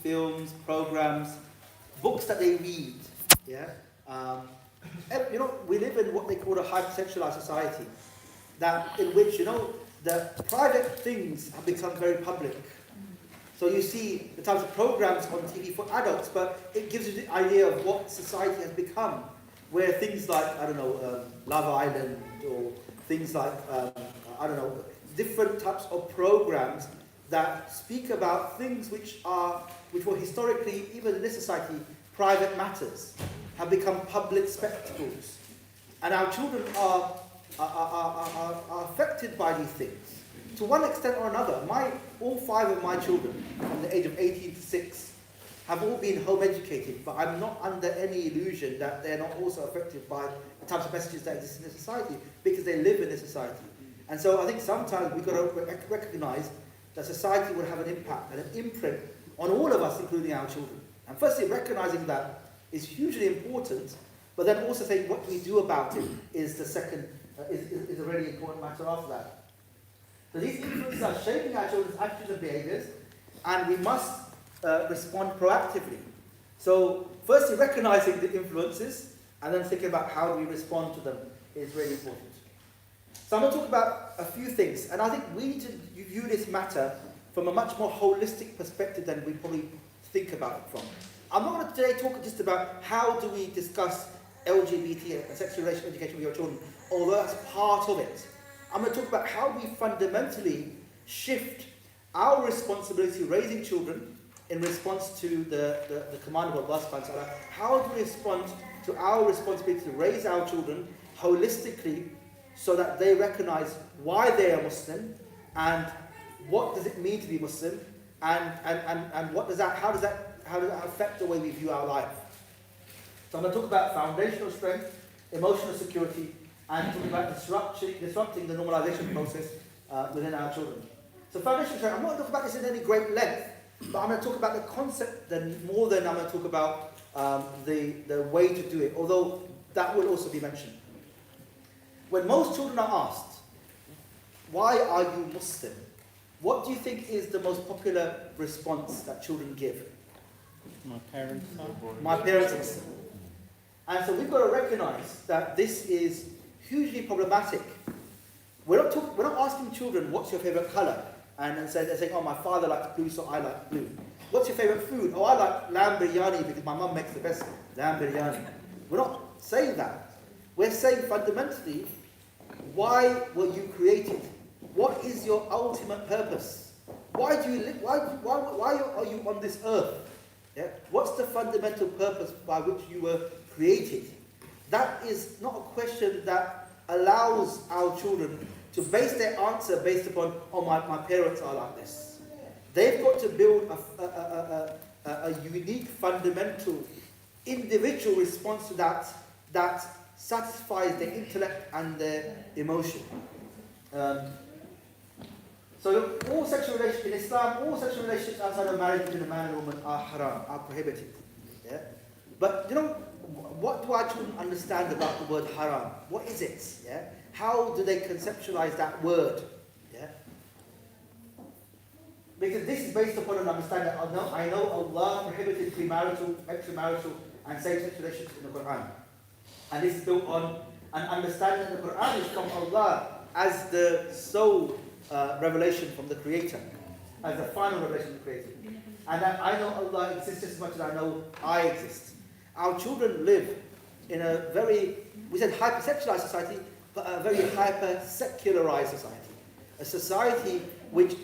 films, programs, books that they read. Yeah, we live in what they call a hypersexualized society, in which the private things have become very public. So you see the types of programs on TV for adults, but it gives you the idea of what society has become, where things like, Love Island, or things like, different types of programs that speak about things which were historically, even in this society, private matters, have become public spectacles. And our children are affected by these things. To one extent or another, all 5 of my children, from the age of 18 to 6, have all been home educated, but I'm not under any illusion that they're not also affected by the types of messages that exist in the society, because they live in this society. And so I think sometimes we've got to recognise that society will have an impact and an imprint on all of us, including our children. And firstly, recognising that is hugely important, but then also saying what we do about it is the second, is a really important matter after that. So these influences are shaping our children's attitudes and behaviours, and we must respond proactively. So firstly, recognising the influences, and then thinking about how do we respond to them is really important. So I'm going to talk about a few things, and I think we need to view this matter from a much more holistic perspective than we probably think about it from. I'm not going to today talk just about how do we discuss LGBT and sexual relationship education with your children, although that's part of it. I'm going to talk about how we fundamentally shift our responsibility raising children in response to the command of Allah subhanahu wa ta'ala. How do we respond to our responsibility to raise our children holistically so that they recognize why they are Muslim and what does it mean to be Muslim and how does that affect the way we view our life. So I'm going to talk about foundational strength, emotional security, and talk about disrupting the normalization process within our children. So foundational strength, I'm not going to talk about this in any great length, but I'm going to talk about the concept more than I'm going to talk about the way to do it, although that will also be mentioned. When most children are asked, why are you Muslim? What do you think is the most popular response that children give? My parents are. My parents are Muslim. And so we've got to recognise that this is hugely problematic. We're not asking children, what's your favourite colour? And then they're saying, oh, my father likes blue, so I like blue. What's your favourite food? Oh, I like lamb biryani because my mum makes the best lamb biryani. We're not saying that. We're saying fundamentally, why were you created? What is your ultimate purpose? Why do you live? Why are you on this earth? Yeah? What's the fundamental purpose by which you were created? That is not a question that allows our children to base their answer based upon, oh, my parents are like this. They've got to build a unique, fundamental, individual response to that satisfies their intellect and their emotion. So all sexual relationships in Islam, all sexual relationships outside of marriage between a man and a woman are haram, are prohibited. Yeah? But what do our children understand about the word haram? What is it? Yeah? How do they conceptualize that word? Yeah? Because this is based upon an understanding. I know Allah prohibited premarital, extramarital, and same-sex relationships in the Quran. And this is built on an understanding that the Quran is from Allah as the sole revelation from the Creator, as the final revelation from the Creator. And that I know Allah exists just as much as I know I exist. Our children live in a very, we said hypersexualized society, but a very hyper-secularized society. A society which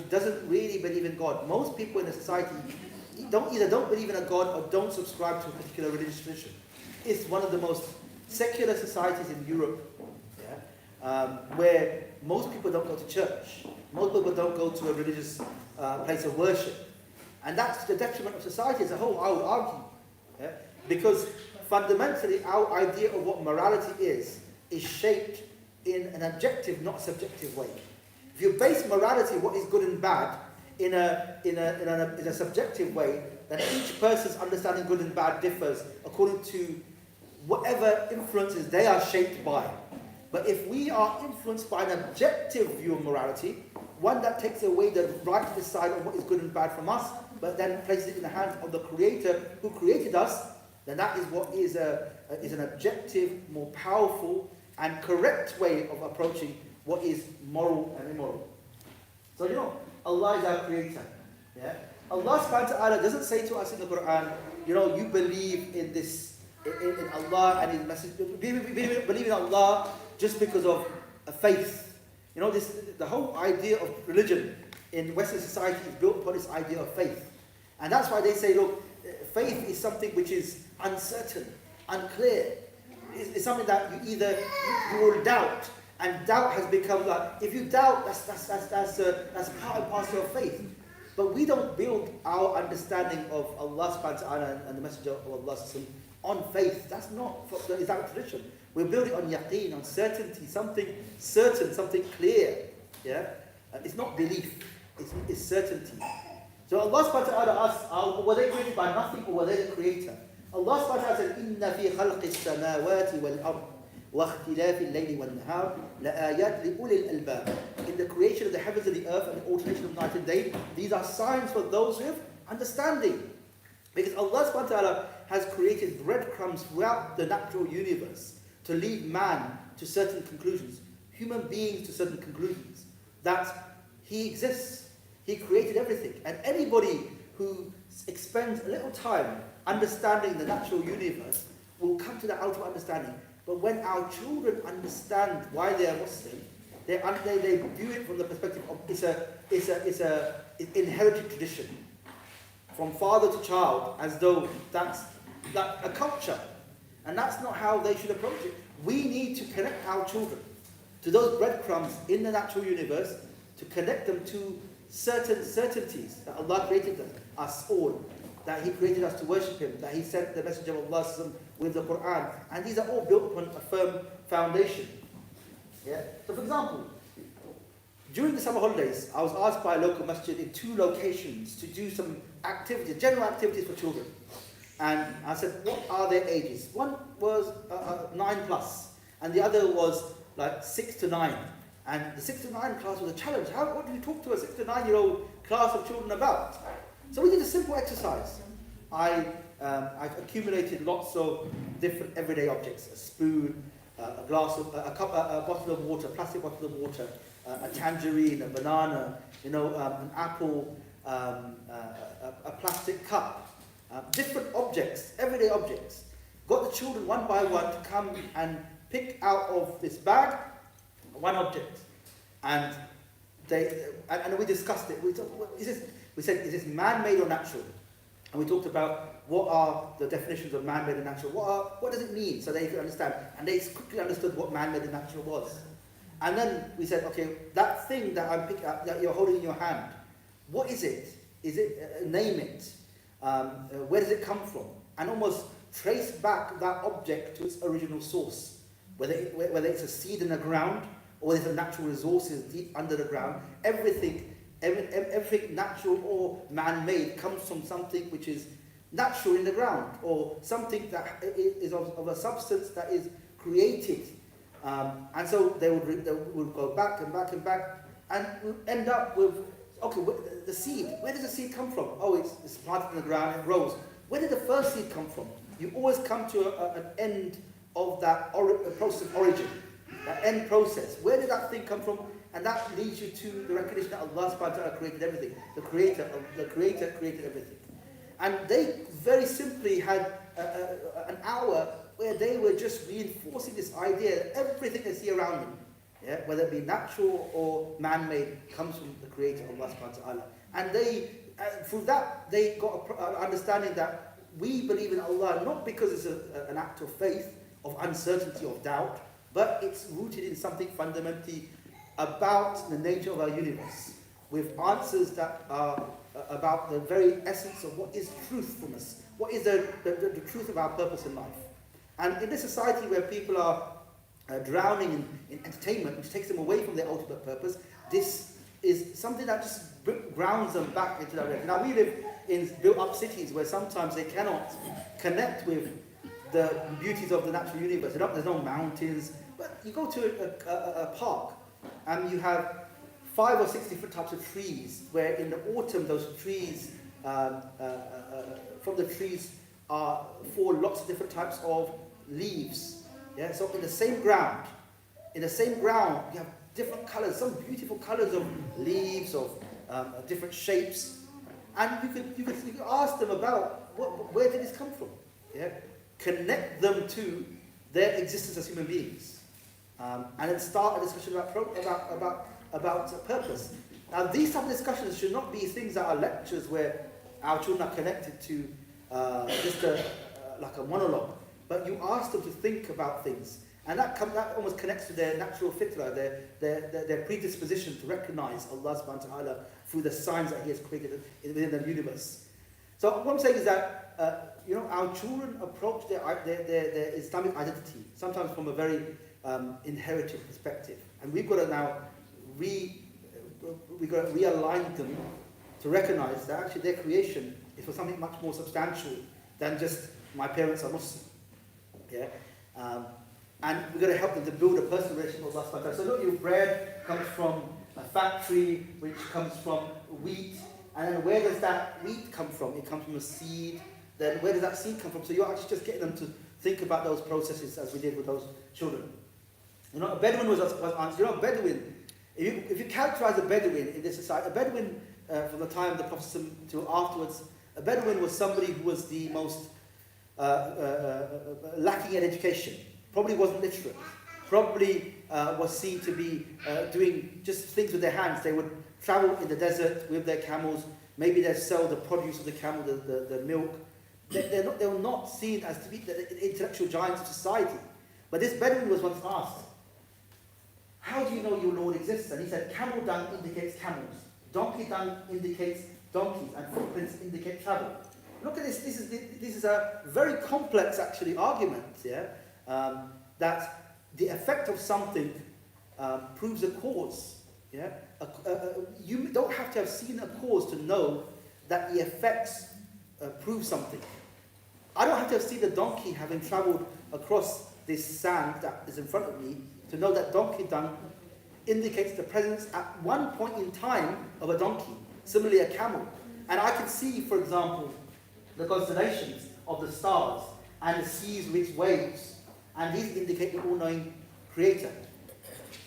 doesn't really believe in God. Most people in the society either don't believe in a God or don't subscribe to a particular religious tradition. It's one of the most secular societies in Europe, where most people don't go to church. Most people don't go to a religious place of worship. And that's the detriment of society as a whole, I would argue. Yeah? Because fundamentally, our idea of what morality is shaped in an objective, not subjective way. If you base morality, what is good and bad, in a subjective way, then each person's understanding good and bad differs according to whatever influences they are shaped by. But if we are influenced by an objective view of morality, one that takes away the right to decide on what is good and bad from us, but then places it in the hands of the Creator who created us, then that is what is an objective, more powerful and correct way of approaching what is moral and immoral. So Allah is our Creator. Yeah? Allah subhanahu wa ta'ala doesn't say to us in the Quran, you believe in this, in Allah and His message. Believe in Allah just because of a faith. The whole idea of religion in Western society is built upon this idea of faith. And that's why they say, look, faith is something which is uncertain, unclear. It's something that you will doubt, and doubt has become like, if you doubt, that's part and parcel of faith. But we don't build our understanding of Allah subhanahu wa ta'ala and the Messenger of Allah on faith. That's not the Islamic tradition. We're building on yaqeen, on certainty, something certain, something clear. Yeah, it's not belief. It's certainty. So Allah subhanahu wa ta'ala asks, were they created by nothing or were they the Creator? Allah subhanahu wa ta'ala said, إِنَّ فِي خَلْقِ السَّمَاوَاتِ وَالْأَرْضِ وَاخْتِلَافِ اللَّيْلِ وَالنَّهَارِ لَآيَاتٍ لِأُولِي الْأَلْبَابِ. In the creation of the heavens and the earth and the alternation of night and day, these are signs for those with understanding. Because Allah subhanahu wa ta'ala has created breadcrumbs throughout the natural universe to lead man to certain conclusions, human beings to certain conclusions, that He exists. He created everything. And anybody who expends a little time understanding the natural universe will come to that ultimate understanding. But when our children understand why they are Muslim, they view it from the perspective of it's an inherited tradition from father to child, as though that's a culture. And that's not how they should approach it. We need to connect our children to those breadcrumbs in the natural universe, to connect them to certain certainties that Allah created us all, that He created us to worship Him, that He sent the Messenger of Allah with the Quran, and these are all built upon a firm foundation. Yeah. So, for example, during the summer holidays, I was asked by a local masjid in 2 locations to do some activities, general activities for children, and I said, what are their ages? One was 9+, and the other was like 6 to 9. And the 6 to 9 class was a challenge. What do you talk to a 6 to 9-year-old class of children about? So we did a simple exercise. I accumulated lots of different everyday objects: a spoon, a bottle of water, a plastic bottle of water, a tangerine, a banana, an apple, a plastic cup, different objects, everyday objects. Got the children one by one to come and pick out of this bag one object, and we discussed it. We said, is this man-made or natural? And we talked about what are the definitions of man-made and natural. What does it mean? So they could understand, and they quickly understood what man-made and natural was. And then we said, okay, that thing that I'm picking up, that you're holding in your hand, what is it? Is it name it? Where does it come from? And almost trace back that object to its original source, whether it's a seed in the ground, or there's a natural resources deep under the ground. Everything natural or man-made comes from something which is natural in the ground, or something that is of a substance that is created. And so they would go back and back and back, and end up with, okay, the seed. Where does the seed come from? Oh, it's planted in the ground, it grows. Where did the first seed come from? You always come to an end of that process of origin. That end process. Where did that thing come from? And that leads you to the recognition that Allah subhanahu wa ta'ala created everything. The Creator created everything. And they very simply had an hour where they were just reinforcing this idea that everything they see around them, whether it be natural or man-made, comes from the Creator, Allah subhanahu wa ta'ala. And they, through that, they got an understanding that we believe in Allah not because it's an act of faith, of uncertainty, of doubt, but it's rooted in something fundamentally about the nature of our universe, with answers that are about the very essence of what is truthfulness, what is the truth of our purpose in life. And in a society where people are drowning in entertainment, which takes them away from their ultimate purpose, this is something that just grounds them back into that reality. Now, we live in built-up cities where sometimes they cannot connect with the beauties of the natural universe. There's no mountains, but you go to a park and you have 5 or 6 different types of trees, where in the autumn those trees from the trees fall lots of different types of leaves. Yeah, so in the same ground, you have different colours, some beautiful colours of leaves, of different shapes, and you could ask them about where did this come from. Yeah, connect them to their existence as human beings, and then start a discussion about purpose. Now, these type of discussions should not be things that are lectures where our children are connected to just like a monologue, but you ask them to think about things, and that almost connects to their natural fitra, their predisposition to recognize Allah subhanahu wa ta'ala through the signs that He has created within the universe. So what I'm saying is that our children approach their Islamic identity sometimes from a very inherited perspective, and we've got to now realign them to recognize that actually their creation is for something much more substantial than just my parents are Muslim. Yeah, and we're going to help them to build a personal relationship with Allah subhanahu wa ta'ala. So look, your bread comes from a factory which comes from wheat, and then where does that wheat come from? It comes from a seed. Then where does that seed come from? So you're actually just getting them to think about those processes as we did with those children. A Bedouin was answered. A Bedouin, if you characterize a Bedouin in this society, a Bedouin from the time of the Prophet till afterwards, a Bedouin was somebody who was the most lacking in education, probably wasn't literate, probably was seen to be doing just things with their hands. They would travel in the desert with their camels, maybe they'd sell the produce of the camel, the milk. They were not seen as to be the intellectual giants of society. But this Bedouin was once asked, how do you know your Lord exists? And he said, camel dung indicates camels, donkey dung indicates donkeys, and footprints indicate travel. Look at this. This is a very complex, actually, argument. Yeah, that the effect of something proves a cause. Yeah, you don't have to have seen a cause to know that the effects prove something. I don't have to have seen a donkey having travelled across this sand that is in front of me to know that donkey dung indicates the presence at one point in time of a donkey. Similarly, a camel. And I can see, for example, the constellations of the stars and the seas with its waves, and these indicate the all-knowing Creator.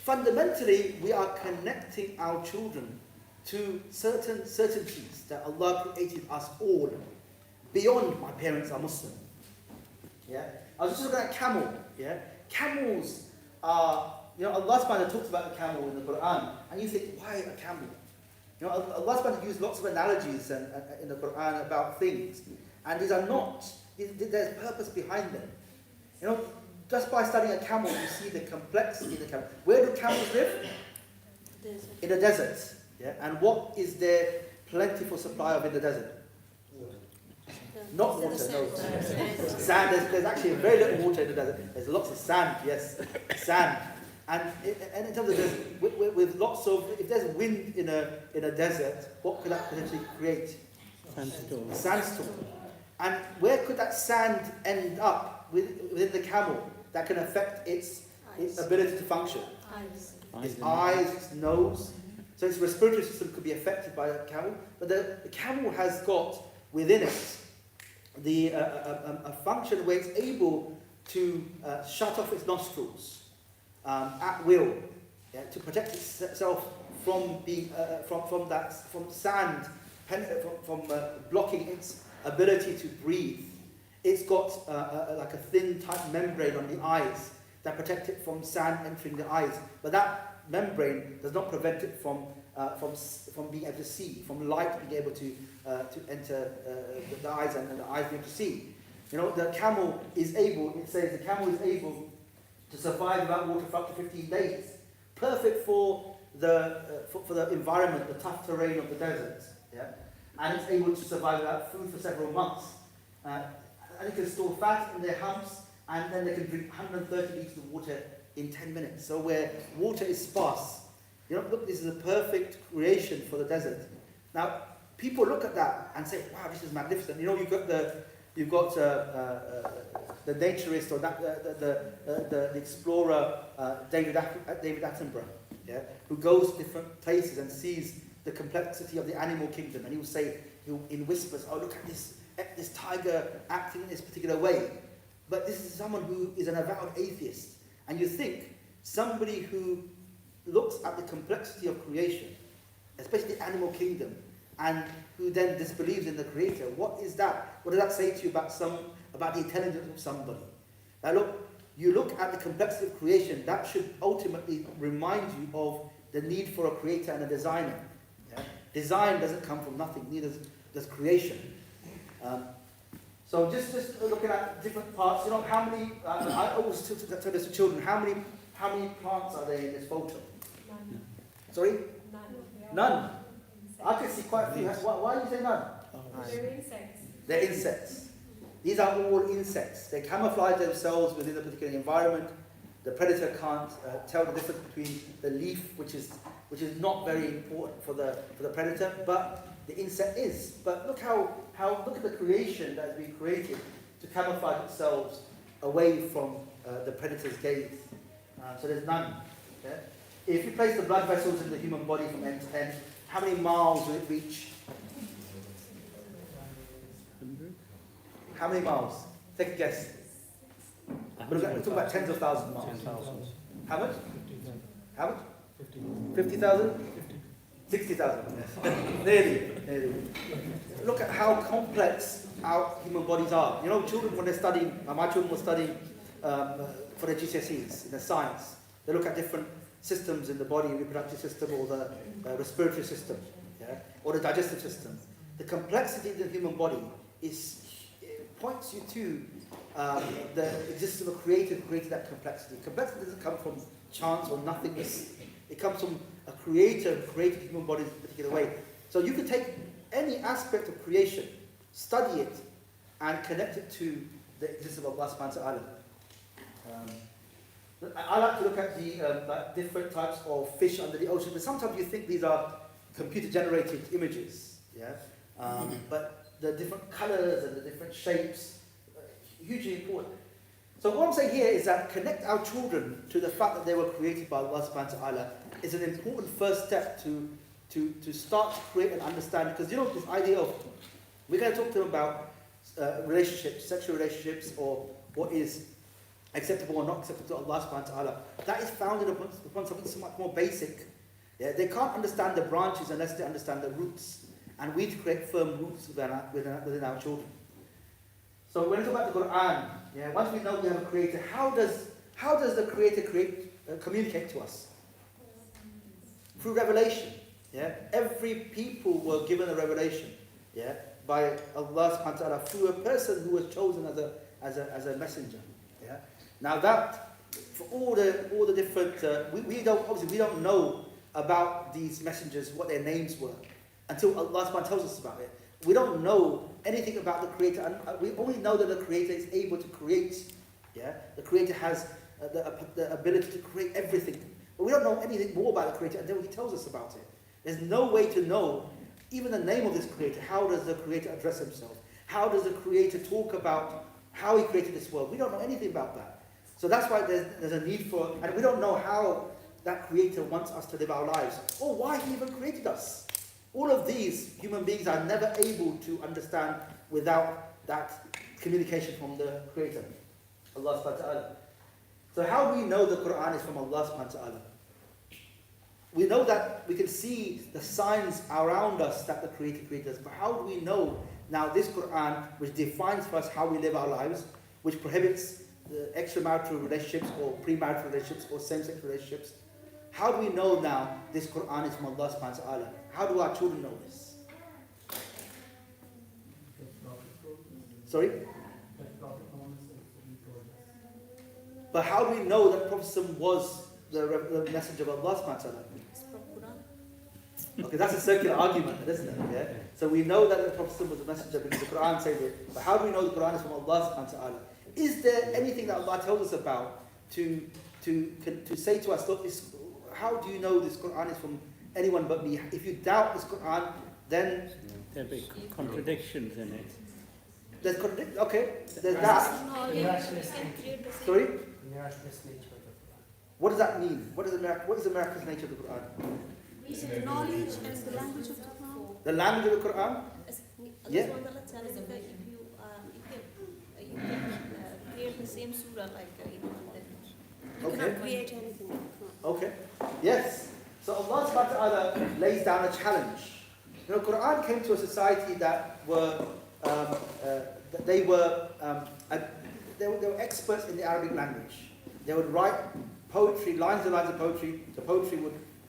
Fundamentally, we are connecting our children to certain certainties that Allah created us all beyond my parents are Muslim. Yeah, I was just looking at camel. Yeah, camels are, Allah subhanahu wa ta'ala talks about the camel in the Quran, and you think, why a camel? Allah subhanahu wa ta'ala used lots of analogies in the Quran about things, and these are not, there's purpose behind them. Just by studying a camel, you see the complexity in the camel. Where do camels live? Desert. In the desert. Yeah, and what is their plentiful supply of in the desert? Not water, no. Sand. There's actually very little water in the desert. There's lots of sand, yes. Sand. And in terms of this, with lots of, if there's wind in a desert, what could that potentially create? Sandstorm. Sandstorm. And where could that sand end up within the camel that can affect its ability to function? Its eyes, its nose. So its respiratory system could be affected by the camel. But the camel has got within it a function where it's able to shut off its nostrils at will, to protect itself from sand, from blocking its ability to breathe. It's got like a thin tight membrane on the eyes that protect it from sand entering the eyes, but that membrane does not prevent it from being able to see, from light being able to enter the eyes and the eyes being able to see. The camel is able, it says the camel is able to survive without water for up to 15 days. Perfect for the environment, the tough terrain of the desert. Yeah? And it's able to survive without food for several months. And it can store fat in their humps, and then they can drink 130 litres of water in 10 minutes. So where water is sparse, look, this is a perfect creation for the desert. Now, people look at that and say, wow, this is magnificent. You've got the naturist or the explorer David Attenborough, yeah, who goes to different places and sees the complexity of the animal kingdom, and he will say in whispers, oh, look at this tiger acting in this particular way. But this is someone who is an avowed atheist. And you think somebody who looks at the complexity of creation, especially the animal kingdom, and who then disbelieves in the creator, what is that? What does that say to you about the intelligence of somebody? Now look, you look at the complexity of creation, that should ultimately remind you of the need for a creator and a designer. Yeah? Design doesn't come from nothing, neither does creation. So just looking at different parts, you know, how many, I always tell this to children, how many plants are there in this photo? None. Sorry? None. None? I can see quite a few. Why do you say none? They're insects. They're insects. These are all insects. They camouflage themselves within a particular environment. The predator can't tell the difference between the leaf, which is not very important for the predator, but the insect is. But look look at the creation that has been created to camouflage itself away from the predator's gaze. So there's none. Yeah? If you place the blood vessels in the human body from end to end, how many miles will it reach? 100? How many miles? Take a guess. We're talking about tens of thousands of miles. 10,000. How much? How much? 50,000? 60,000. Nearly. Look at how complex our human bodies are. You know, children, when they're studying, my children were studying for their GCSEs in the science. They look at different systems in the body, reproductive system or the respiratory system, yeah? Or the digestive system. The complexity of the human body points you to the existence of a creator who created that complexity. Complexity doesn't come from chance or nothingness. It comes from a creator who created human bodies in a particular way. So you can take any aspect of creation, study it, and connect it to the existence of Allah subhanahu wa ta'ala. I like to look at the different types of fish under the ocean, but sometimes you think these are computer-generated images, yeah? But the different colors and the different shapes, hugely important. So what I'm saying here is that connect our children to the fact that they were created by Allah subhanahu wa ta'ala is an important first step to start to create and understand, because you know this idea of, we're going to talk to them about relationships, sexual relationships, or what is acceptable or not acceptable to Allah subhanahu wa ta'ala. That is founded upon something so much more basic. Yeah? They can't understand the branches unless they understand the roots. And we need to create firm roots within our children. So when we talk about the Quran, yeah, once we know we have a creator, how does the creator communicate to us? Through revelation. Yeah? Every people were given a revelation, yeah, by Allah subhanahu wa ta'ala through a person who was chosen as a messenger. Yeah? Now that, for all the different, we don't know about these messengers, what their names were, until Allah subhanahu wa ta'ala tells us about it. We don't know anything about the creator, and we only know that the creator is able to create. Yeah? The creator has the ability to create everything. But we don't know anything more about the creator until he tells us about it. There's no way to know even the name of this creator. How does the creator address himself? How does the creator talk about how he created this world? We don't know anything about that. So that's why there's a need for, and we don't know how that creator wants us to live our lives, or why he even created us. All of these human beings are never able to understand without that communication from the creator, Allah subhanahu wa ta'ala. So how do we know the Quran is from Allah subhanahu wa ta'ala? We know that we can see the signs around us that the creator created us, but how do we know now this Quran, which defines for us how we live our lives, which prohibits the extramarital relationships or premarital relationships or same-sex relationships, how do we know now this Quran is from Allah subhanahu wa ta'ala? How do our children know this? Sorry? But how do we know that Prophet was the messenger of Allah subhanahu wa ta'ala? Okay, that's a circular argument, isn't it? Yeah? So we know that the Prophet was a messenger because the Quran says it. But how do we know the Quran is from Allah subhanahu wa ta'ala? Is there anything that Allah tells us about to say to us, look, how do you know this Quran is from anyone but me? If you doubt this Quran, then There'll be contradictions in it. there's okay, there's that. Sorry? What does that mean? What is the miraculous nature of the Quran? Is it knowledge and the language of the Quran? The language of the Quran? Yeah. Allah SWT said if you can create the same surah like you Okay. cannot create anything. Okay. Yes. So Allah subhanahu wa ta'ala lays down a challenge. You know, Quran came to a society that were they were experts in the Arabic language. They would write poetry, lines and lines of poetry. The poetry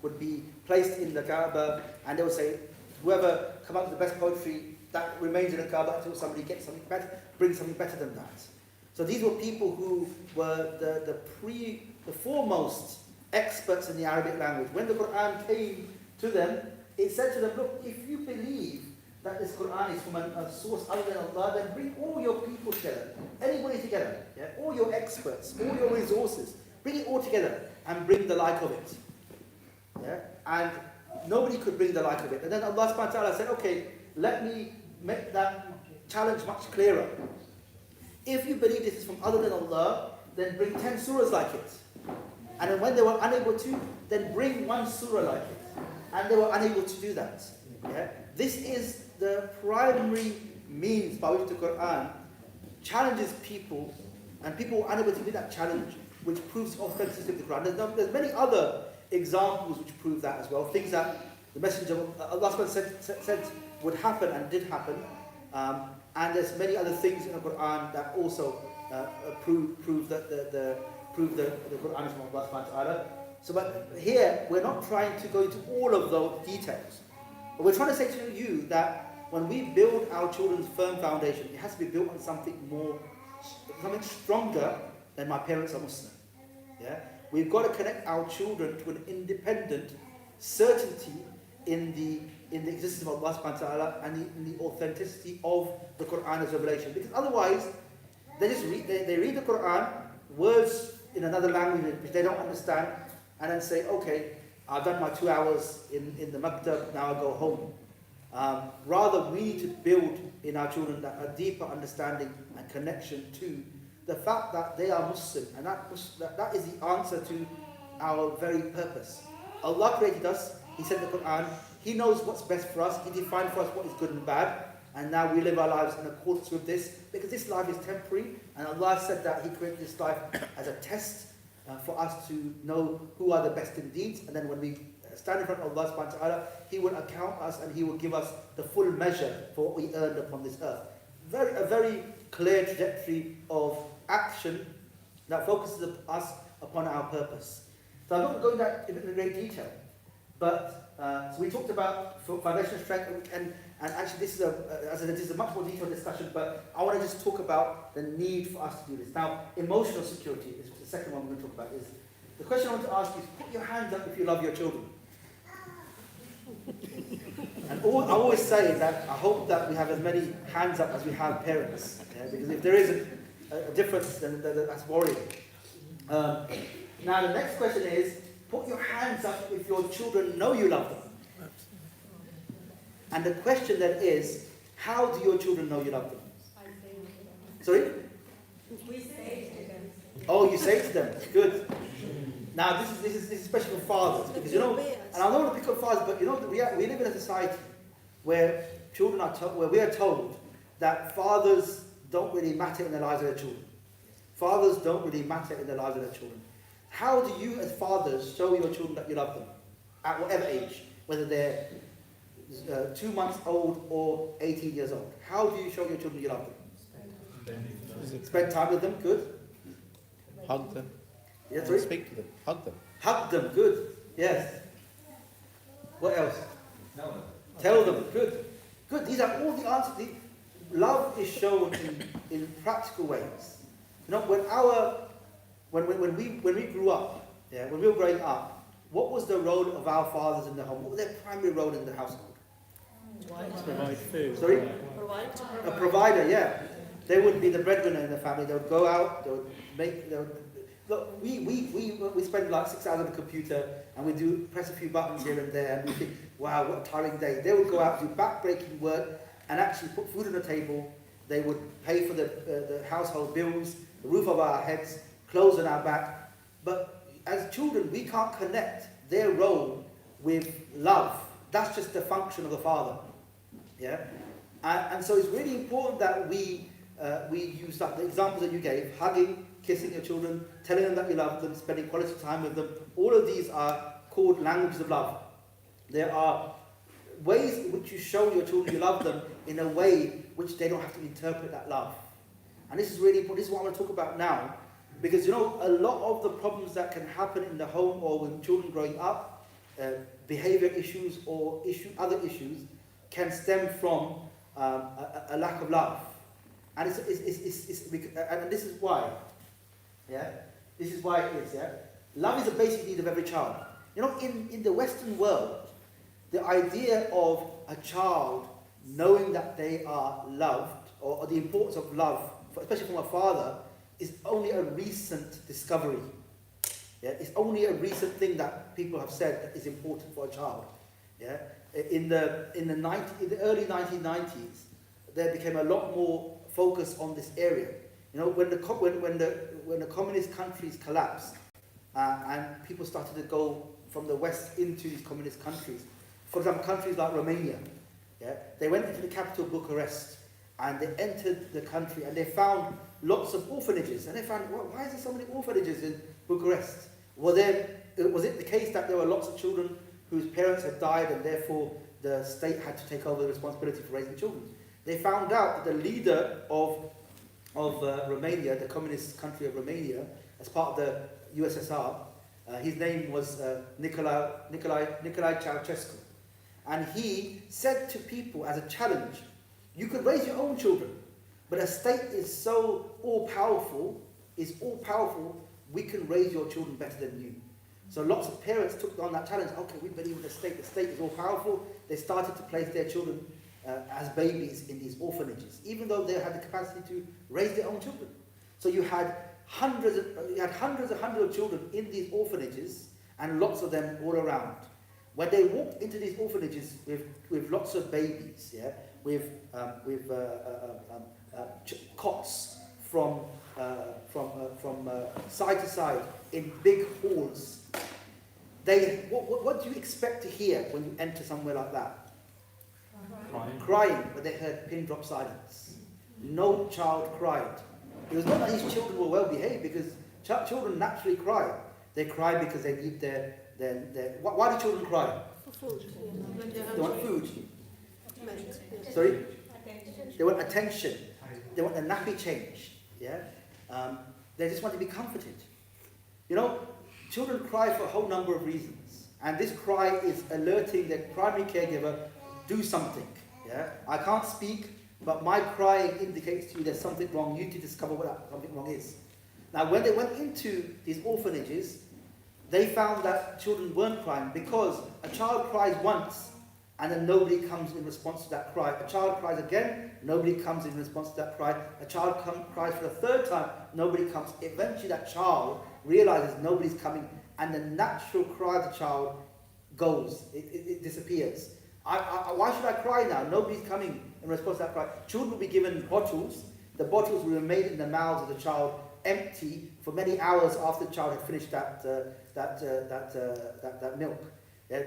would be placed in the Kaaba, and they would say, whoever come up with the best poetry that remains in the Kaaba until somebody gets something better, brings something better than that. So these were people who were the foremost experts in the Arabic language. When the Quran came to them, it said to them, look, if you believe that this Quran is from a source other than Allah, then bring all your people together, anybody together, yeah? All your experts, all your resources, bring it all together and bring the like of it. Yeah? And nobody could bring the like of it. And then Allah subhanahu wa ta'ala said, okay, let me make that challenge much clearer. If you believe this is from other than Allah, then bring 10 surahs like it. And then when they were unable to, then bring one surah like it. And they were unable to do that. Yeah? This is the primary means by which the Quran challenges people, and people were unable to do that challenge, which proves the authenticity of the Quran. There's many other examples which prove that as well. Things that the Messenger of Allah said would happen and did happen. And there's many other things in the Quran that also prove that the Quran is from Allah subhanahu wa ta'ala. So, but here we're not trying to go into all of those details. But we're trying to say to you that when we build our children's firm foundation, it has to be built on something stronger than my parents are Muslim. Yeah, we've got to connect our children to an independent certainty in the existence of Allah subhanahu wa ta'ala and in the authenticity of the Quran as revelation. Because otherwise, they read the Quran, words in another language which they don't understand, and then say, okay, I've done my 2 hours in the maktab, now I go home. Rather, we need to build in our children a deeper understanding and connection to the fact that they are Muslim, and that is the answer to our very purpose. Allah created us, He said in the Quran, He knows what's best for us, He defined for us what is good and bad, and now we live our lives in accordance with this, because this life is temporary, and Allah said that He created this life as a test for us to know who are the best in deeds, and then when we stand in front of Allah subhanahu wa ta'ala, He will account us and He will give us the full measure for what we earned upon this earth. A very clear trajectory of action that focuses us upon our purpose. So I'm not going that in great detail, but so we talked about foundational strength, and actually this is a much more detailed discussion, but I want to just talk about the need for us to do this. Now, emotional security is the second one we're going to talk about. Is the question I want to ask is, put your hands up if you love your children. And I always say that I hope that we have as many hands up as we have parents, yeah? Because if there is a difference, then that's worrying. Now the next question is, put your hands up if your children know you love them. And the question then is, how do your children know you love them? Sorry? We say to them. Oh, you say to them. Good. Now this is especially for fathers, because and I don't want to pick up fathers, but we live in a society where children are where we are told that fathers don't really matter in the lives of their children. Fathers don't really matter in the lives of their children. How do you, as fathers, show your children that you love them at whatever age, whether they're 2 months old or 18 years old? How do you show your children you love them? Spend time with them. Good. Hug them. Yes, sorry? Speak to them. Hug them. Hug them, good. Yes. What else? Tell them, good. Good. These are all the answers. Love is shown in practical ways. When we grew up, when we were growing up, what was the role of our fathers in the home? What was their primary role in the household? Provide food. Sorry? Provide. A provider, yeah. They would be the breadwinner in the family. They would go out. Look, we spend like 6 hours on the computer, and we press a few buttons here and there, and we think, wow, what a tiring day. They would go out, do back-breaking work, and actually put food on the table. They would pay for the household bills, the roof over our heads, clothes on our back. But as children, we can't connect their role with love. That's just the function of the father. Yeah. And so it's really important that we use like the examples that you gave, hugging, kissing your children, telling them that you love them, spending quality time with them. All of these are called languages of love. There are ways in which you show your children you love them in a way which they don't have to interpret that love. And this is really important. This is what I want to talk about now. Because, you know, a lot of the problems that can happen in the home or with children growing up, behavior issues or other issues, can stem from a lack of love. And and this is why. Yeah? This is why it is, yeah? Love is a basic need of every child. You know, in the Western world, the idea of a child knowing that they are loved, or the importance of love, especially from a father, is only a recent discovery. Yeah? It's only a recent thing that people have said that is important for a child. Yeah? In the early 1990s, there became a lot more focus on this area. You know, when the communist countries collapsed, and people started to go from the West into these communist countries, for example, countries like Romania, yeah, they went into the capital Bucharest, and they entered the country, and they found lots of orphanages, and they found, well, why is there so many orphanages in Bucharest? Was it the case that there were lots of children whose parents had died, and therefore the state had to take over the responsibility for raising children? They found out that the leader of Romania, the communist country of Romania, as part of the USSR, his name was Nicolae Ceausescu. And he said to people as a challenge, you could raise your own children, but a state is so all-powerful, we can raise your children better than you. So lots of parents took on that challenge. Okay, we believe in the state is all-powerful. They started to place their children as babies in these orphanages, even though they had the capacity to raise their own children. So you had hundreds of children in these orphanages, and lots of them all around. When they walked into these orphanages with lots of babies, yeah, with cots from side to side in big halls, what do you expect to hear when you enter somewhere like that? Crying, but they heard pin drop silence. No child cried. It was not that these children were well behaved, because children naturally cry. They cry because they need their why do children cry? For food. They want food. Sorry? They want attention. They want a nappy change. Yeah? They just want to be comforted. You know, children cry for a whole number of reasons. And this cry is alerting their primary caregiver, do something. Yeah? I can't speak, but my crying indicates to you there's something wrong. You need to discover what that something wrong is. Now, when they went into these orphanages, they found that children weren't crying, because a child cries once and then nobody comes in response to that cry. A child cries again, nobody comes in response to that cry. A child cries for the third time, nobody comes. Eventually that child realizes nobody's coming, and the natural cry of the child goes. It disappears. Why should I cry now? Nobody's coming in response to that cry. Children will be given bottles. The bottles will remain in the mouths of the child empty for many hours after the child had finished that milk. Yeah,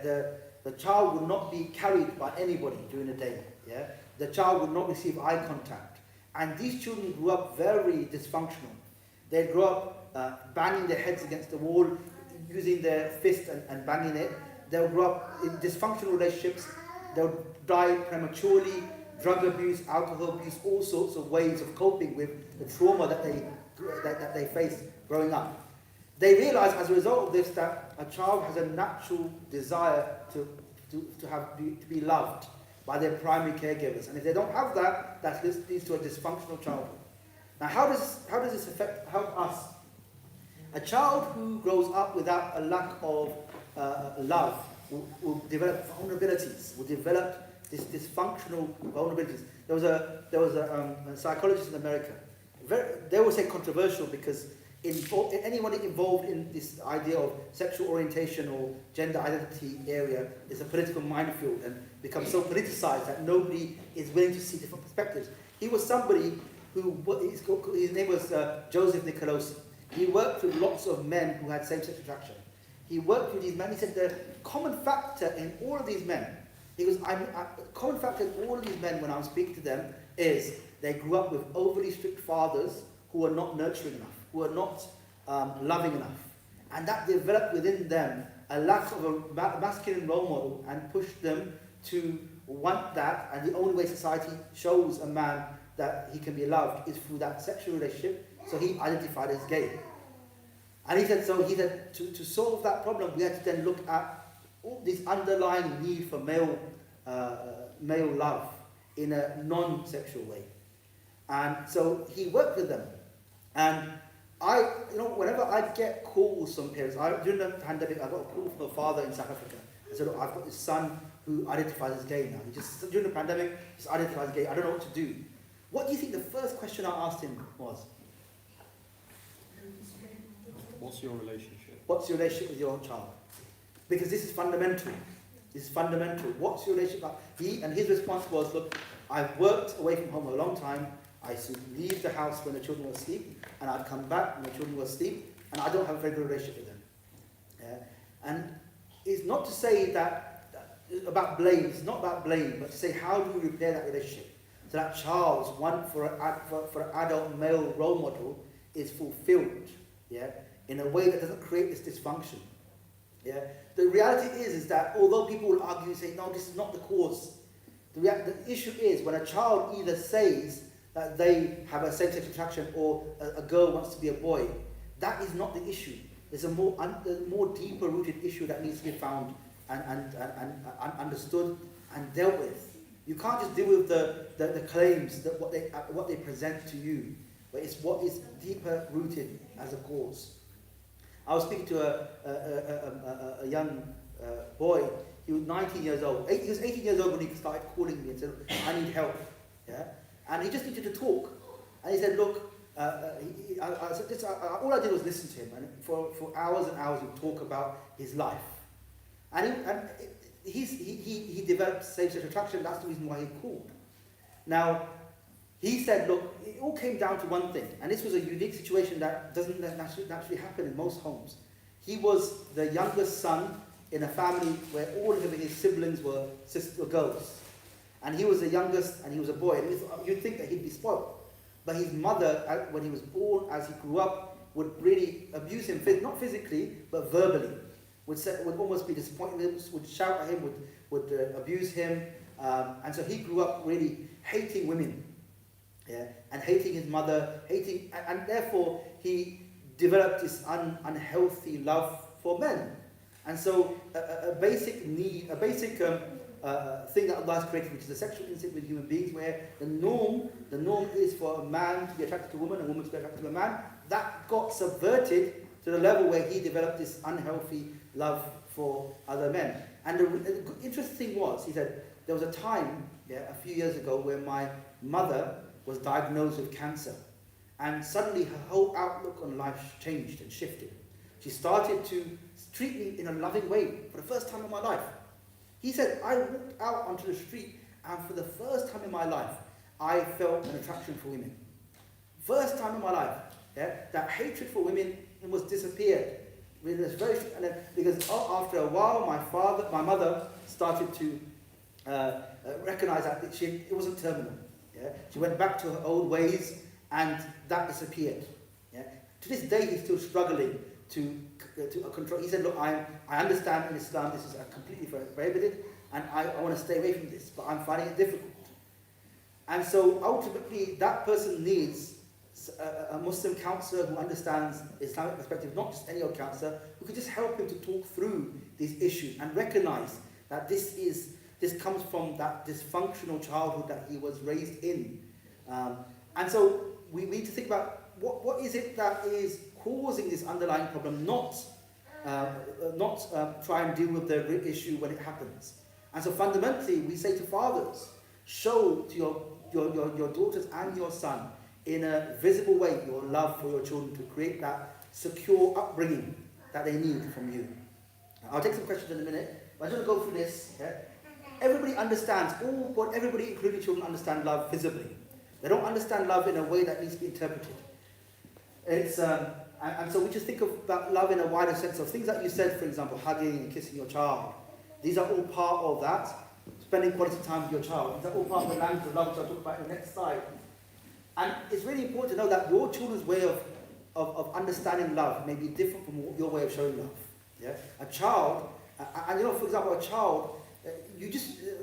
the child will not be carried by anybody during the day. Yeah? The child will not receive eye contact. And these children grew up very dysfunctional. They grew up banging their heads against the wall, using their fist and banging it. They'll grow up in dysfunctional relationships. They'll die prematurely, drug abuse, alcohol abuse, all sorts of ways of coping with the trauma that they faced growing up. They realize as a result of this that a child has a natural desire to be loved by their primary caregivers. And if they don't have that, that leads to a dysfunctional childhood. Now how does this help us? A child who grows up without a lack of love will develop vulnerabilities, will develop this dysfunctional vulnerabilities. There was a psychologist in America. They will say controversial, because anyone involved in this idea of sexual orientation or gender identity area is a political minefield and becomes so politicized that nobody is willing to see different perspectives. He was somebody who, his name was Joseph Nicolosi. He worked with lots of men who had same-sex attraction. He worked with these men. He said the common factor in all of these men He goes, common factor in all of these men when I'm speaking to them is they grew up with overly strict fathers who are not nurturing enough, who are not loving enough. And that developed within them a lack of a masculine role model and pushed them to want that, and the only way society shows a man that he can be loved is through that sexual relationship, so he identified as gay. And he said, to solve that problem, we had to then look at all this underlying need for male love in a non-sexual way. And so he worked with them. And whenever I get calls from parents, during the pandemic, I got a call from a father in South Africa. I said, look, I've got this son who identifies as gay now. He just, during the pandemic, just identifies as gay. I don't know what to do. What do you think the first question I asked him was? What's your relationship? What's your relationship with your child? Because this is fundamental. This is fundamental. What's your relationship? His response was, look, I've worked away from home a long time. I used to leave the house when the children were asleep, and I'd come back when the children were asleep, and I don't have a very good relationship with them. And it's not to say about blame. It's not about blame, but to say how do we repair that relationship so that child's want for an adult male role model is fulfilled, in a way that doesn't create this dysfunction. The reality is that although people will argue and say, no, this is not the cause, the issue is when a child either says that they have a same-sex attraction or a girl wants to be a boy, that is not the issue. There's a more deeper-rooted issue that needs to be found and understood and dealt with. You can't just deal with the claims that what they present to you, but it's what is deeper-rooted as a cause. I was speaking to a young boy. He was 19 years old. He was 18 years old when he started calling me and said, I need help. And he just needed to talk. And he said, look, all I did was listen to him. And for hours and hours, he would talk about his life. And he developed same-sex attraction. That's the reason why he called. Now, he said, look, it all came down to one thing. And this was a unique situation that doesn't naturally happen in most homes. He was the youngest son in a family where all of his siblings were girls. And he was the youngest, and he was a boy. And you'd think that he'd be spoiled. But his mother, when he was born, as he grew up, would really abuse him, not physically, but verbally. Would almost be disappointed, would shout at him, would abuse him. And so he grew up really hating women. And hating his mother, and therefore he developed this unhealthy love for men. And so a basic need, a basic thing that Allah has created, which is a sexual instinct with human beings, where the norm is for a man to be attracted to a woman, and a woman to be attracted to a man. That got subverted to the level where he developed this unhealthy love for other men. And the interesting thing was, he said, there was a time, a few years ago, where my mother was diagnosed with cancer. And suddenly her whole outlook on life changed and shifted. She started to treat me in a loving way for the first time in my life. He said, I walked out onto the street, and for the first time in my life, I felt an attraction for women. First time in my life, that hatred for women was disappeared. Because after a while, my mother started to recognize that it wasn't terminal. She went back to her old ways, and that disappeared. To this day, he's still struggling to control. He said, look, I understand in Islam this is completely prohibited, and I want to stay away from this, but I'm finding it difficult. And so ultimately, that person needs a Muslim counsellor who understands Islamic perspective, not just any old counsellor, who could just help him to talk through these issues and recognize that this comes from that dysfunctional childhood that he was raised in. And so we need to think about what is it that is causing this underlying problem, not try and deal with the issue when it happens. And so fundamentally, we say to fathers, show to your daughters and your son in a visible way your love for your children to create that secure upbringing that they need from you. I'll take some questions in a minute, but I'm going to go through this. Everybody understands, everybody, including children, understand love visibly. They don't understand love in a way that needs to be interpreted. And so we just think about love in a wider sense of things that you said, for example, hugging and kissing your child. These are all part of that. spending quality time with your child. It's all part of the language of love, which I'll talk about in the next slide. And it's really important to know that your children's way of understanding love may be different from your way of showing love. Yeah? A child, and you know, for example, a child,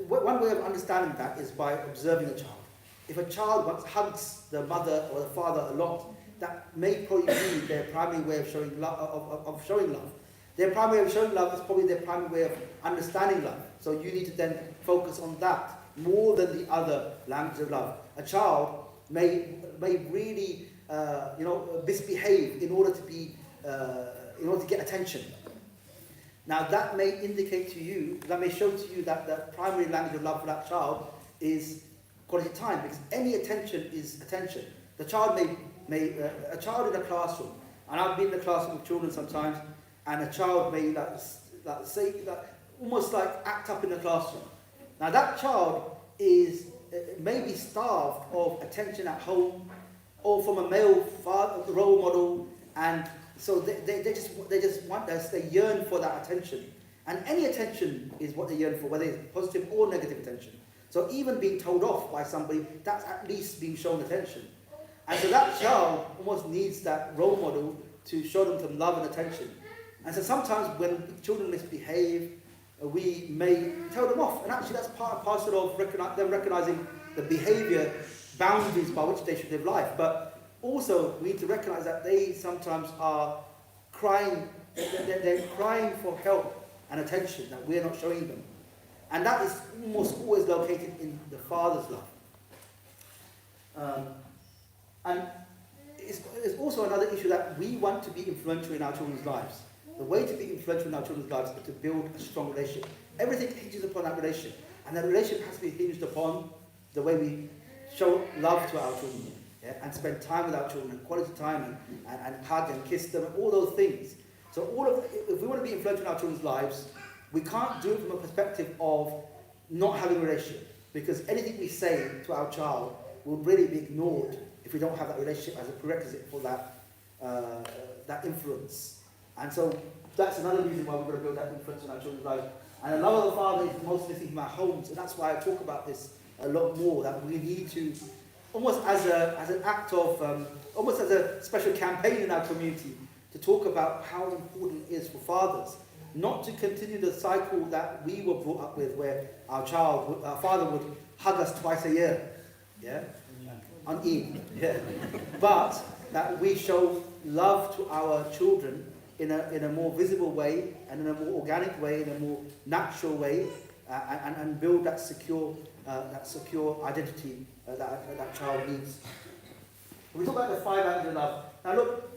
one way of understanding that is by observing a child. If a child hugs the mother or the father a lot, that may probably be their primary way of showing love. Their primary way of showing love is probably their primary way of understanding love. So you need to then focus on that more than the other language of love. A child may really misbehave in order to get attention. Now that may indicate to you, that may show to you that the primary language of love for that child is quality time, because any attention is attention. The child a child in a classroom, and I've been in the classroom with children sometimes, and a child may almost like act up in the classroom. Now that child is maybe starved of attention at home, or from a male role model, and so they yearn for that attention. And any attention is what they yearn for, whether it's positive or negative attention. So even being told off by somebody, that's at least being shown attention. And so that child almost needs that role model to show them some love and attention. And so sometimes when children misbehave, we may tell them off. And actually that's part and parcel of them recognizing the behavior boundaries by which they should live life. But also we need to recognize that they sometimes are crying, they're crying for help and attention that we're not showing them. And that is almost always located in the father's love. And it's also another issue that we want to be influential in our children's lives. The way to be influential in our children's lives is to build a strong relationship. Everything hinges upon that relationship. And that relationship has to be hinged upon the way we show love to our children, yeah? And spend time with our children, quality time, and hug and kiss them, and all those things. So if we want to be influential in our children's lives, we can't do it from a perspective of not having a relationship, because anything we say to our child will really be ignored if we don't have that relationship as a prerequisite for that influence. And so that's another reason why we've got to build that influence in our children's lives. And the love of the Father is the most missing from our homes, and that's why I talk about this a lot more, that we need to, almost as an act of, almost as a special campaign in our community, to talk about how important it is for fathers not to continue the cycle that we were brought up with, where our father would hug us twice a year, yeah, on Eid, yeah, but that we show love to our children in a more visible way, and in a more organic way, in a more natural way, and build that secure identity that child needs. We talk about the 5 angles of love. Now look,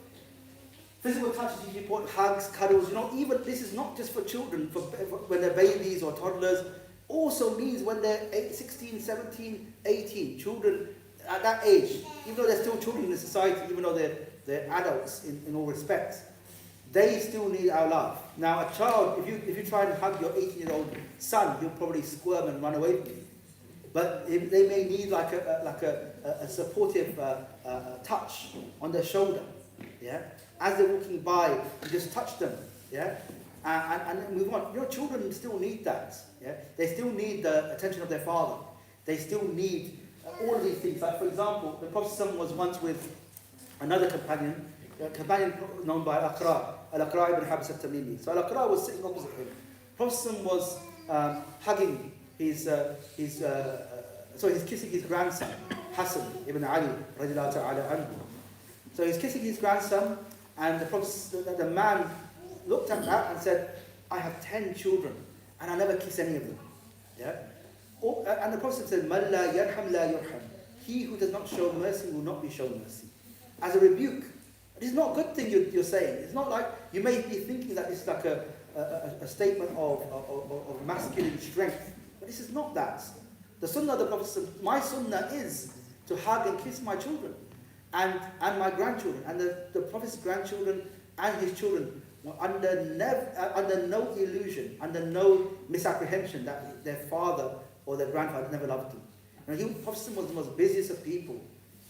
physical touch is usually important, hugs, cuddles, even this is not just for children, for when they're babies or toddlers, also means when they're 16, 17, 18, children at that age, even though they're still children in the society, even though they're adults in all respects, they still need our love. Now a child, if you try and hug your 18-year-old son, he'll probably squirm and run away from you. But they may need like a supportive touch on their shoulder, yeah? As they're walking by, you just touch them, yeah? And move on. Children still need that, yeah? They still need the attention of their father. They still need all of these things. Like for example, the Prophet was once with another companion, a companion known by Al-Aqra ibn Habs al-Tamimi. So Al-Aqra was sitting opposite him. Prophet was hugging he's kissing his grandson, Hassan ibn Ali, radiallahu ta'ala anhu. So he's kissing his grandson, and the man looked at that and said, I have 10 children, and I never kiss any of them. Yeah? And the Prophet said, Man la yarham la yurham. He who does not show mercy will not be shown mercy. As a rebuke. It's not a good thing you're saying. It's not like, you may be thinking that this is like a statement of masculine strength. But this is not that. The sunnah of the Prophet said, my sunnah is to hug and kiss my children and my grandchildren. And the Prophet's grandchildren and his children were under no illusion, under no misapprehension that their father or their grandfather never loved them. And the Prophet was the most busiest of people,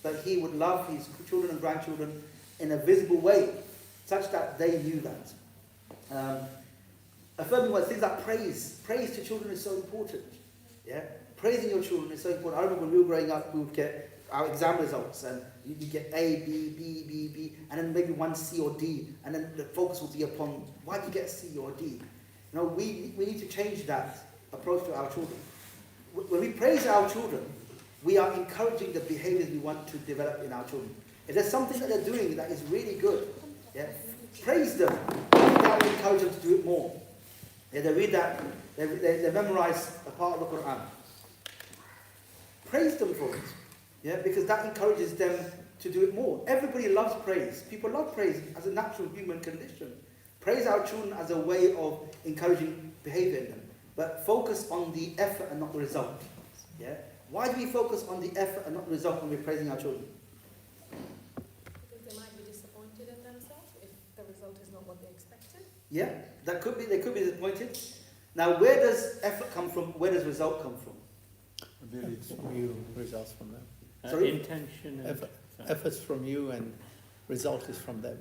but he would love his children and grandchildren in a visible way, such that they knew that. Affirming words, things like praise. Praise to children is so important. Yeah, praising your children is so important. I remember when we were growing up, we would get our exam results, and you get A, B, B, B, B, and then maybe one C or D, and then the focus will be upon why did you get a C or a D. You know, we need to change that approach to our children. When we praise our children, we are encouraging the behaviors we want to develop in our children. If there's something that they're doing that is really good, yeah, praise them. That will encourage them to do it more. Yeah, they read that, they memorize a part of the Quran. Praise them for it, yeah, because that encourages them to do it more. Everybody loves praise. People love praise as a natural human condition. Praise our children as a way of encouraging behavior in them, but focus on the effort and not the result. Yeah. Why do we focus on the effort and not the result when we're praising our children? Because they might be disappointed in themselves if the result is not what they expected. Yeah, that could be. They could be disappointed. Now, where does effort come from? Where does result come from? Ability. From you, results from them. Sorry? Intention. And Efforts from you and result is from them.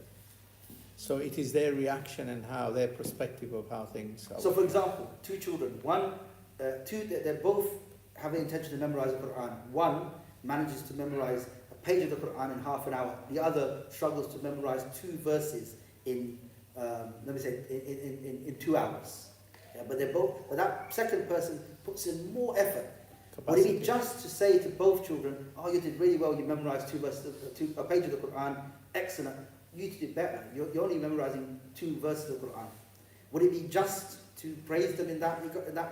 So it is their reaction and how their perspective of how things are. So, for example, two children. They both have the intention to memorize the Quran. One manages to memorize a page of the Quran in half an hour. The other struggles to memorize 2 verses in, in 2 hours. Yeah, but that second person puts in more effort. Would it be just to say to both children, oh, you did really well, you memorized 2 verses, a page of the Quran, excellent, you did better, you're only memorizing 2 verses of the Quran. Would it be just to praise them in that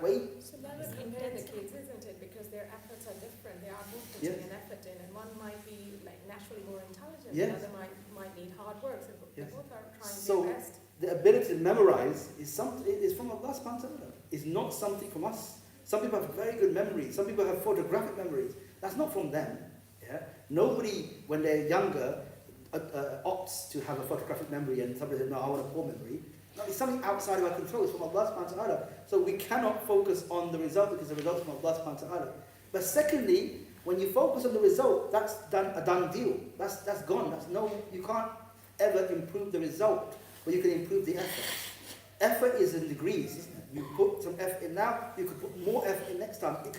way? So that would compare the kids, isn't it? Because their efforts are different. They are both putting an effort in, and one might be like naturally more intelligent, the other might need hard work. So they both are trying their best. The ability to memorize is from Allah subhanahu wa ta'ala. It's not something from us. Some people have very good memories. Some people have photographic memories. That's not from them. Yeah? Nobody, when they're younger, opts to have a photographic memory, and somebody says, no, I want a poor memory. No, it's something outside of our control. It's from Allah subhanahu wa ta'ala. So we cannot focus on the result because the result is from Allah subhanahu wa ta'ala. But secondly, when you focus on the result, that's a done deal. That's gone. You can't ever improve the result, but you can improve the effort. Effort is in degrees, isn't it? You put some effort in now, you could put more effort in next time. You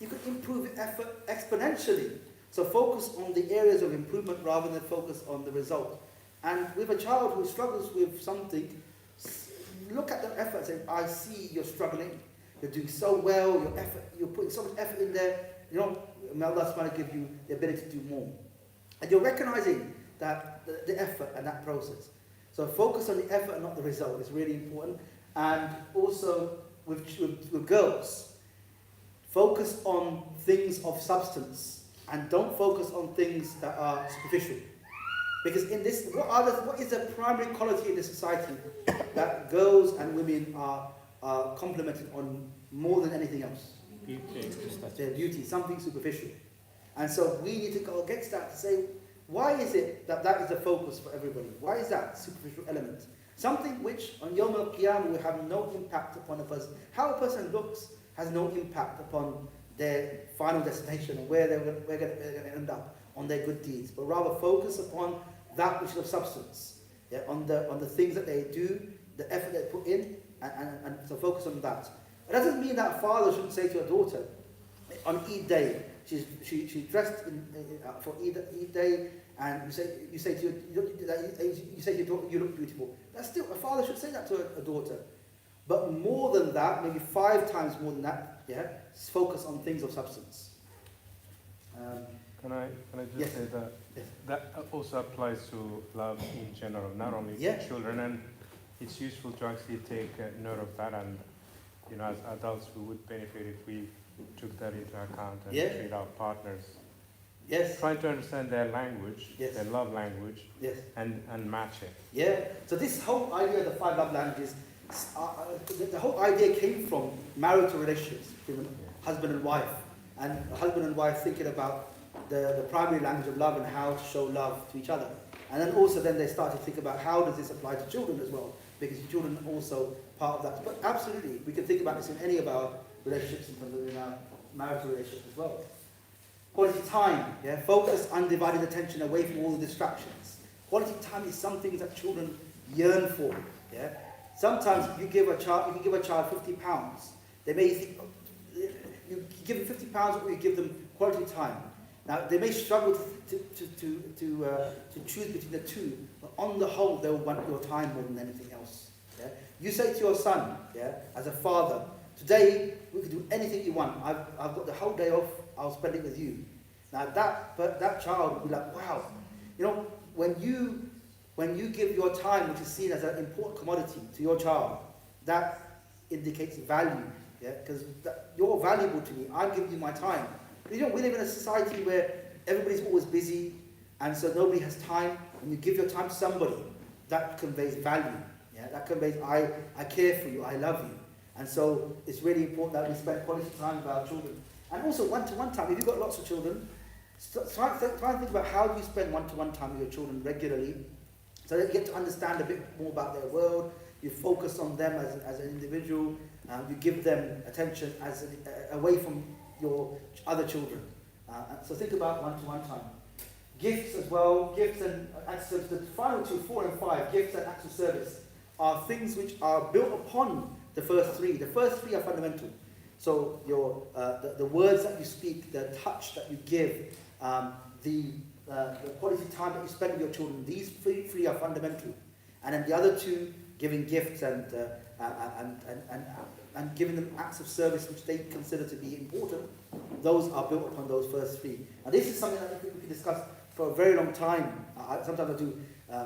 could improve your effort exponentially. So focus on the areas of improvement rather than focus on the result. And with a child who struggles with something, look at the effort and say, I see you're struggling, you're doing so well, you're putting so much effort in there, you know, may Allah subhanahu give you the ability to do more. And you're recognizing that the effort and that process. So focus on the effort and not the result is really important. And also with girls, focus on things of substance and don't focus on things that are superficial. Because in this, what is the primary quality in this society that girls and women are complimented on more than anything else? beauty. Their beauty, something superficial. And so we need to go against that to say, why is it that is the focus for everybody? Why is that superficial element? Something which on Yawm al-Qiyamah will have no impact upon a person. How a person looks has no impact upon their final destination and where they're going to end up on their good deeds, but rather focus upon that which is of substance, on the things that they do, the effort they put in, and so focus on that. It doesn't mean that a father shouldn't say to a daughter, on Eid day, she's dressed for Eid day, and you say to your daughter, you look beautiful. That's still, a father should say that to a daughter. But more than that, maybe 5 times more than that, focus on things of substance. Can I just say that that also applies to love in general, not only for children, and it's useful to actually take note of that, and as adults we would benefit if we took that into account and treat our partners. Trying to understand their language, their love language, and match it. So this whole idea of the 5 love languages, the whole idea came from marital relationships between husband and wife, and husband and wife thinking about the primary language of love and how to show love to each other. And then also they started to think about how does this apply to children as well, because children are also part of that. But absolutely, we can think about this in any of our relationships, in our marital relationships as well. Quality time, focus undivided attention away from all the distractions. Quality time is some things that children yearn for. Sometimes you can give a child £50. They may think, you give them £50 or you give them quality time. Now, they may struggle to choose between the two, but on the whole, they'll want your time more than anything else. Yeah? You say to your son, yeah, as a father, today we can do anything you want. I've got the whole day off. I'll spend it with you. Now that child will be like, wow. You know, when you give your time, which is seen as an important commodity, to your child, that indicates value. Yeah, because you're valuable to me. I'm giving you my time. You know, we live in a society where everybody's always busy, and so nobody has time. When you give your time to somebody, that conveys value. Yeah, that conveys I care for you, I love you. And so it's really important that we spend quality time with our children. And also one-to-one time. If you've got lots of children, try and think about how do you spend one-to-one time with your children regularly, so that you get to understand a bit more about their world. You focus on them as an individual. You give them attention away from your other children. So think about one-to-one time. Gifts as well, gifts and acts of the final two, 4 and 5, gifts and acts of service, are things which are built upon the first three. The first three are fundamental. So the words that you speak, the touch that you give, the quality time that you spend with your children, these three are fundamental. And then the other two, giving gifts and giving them acts of service which they consider to be important, those are built upon those first three. And this is something that I think we can discuss for a very long time. Sometimes I do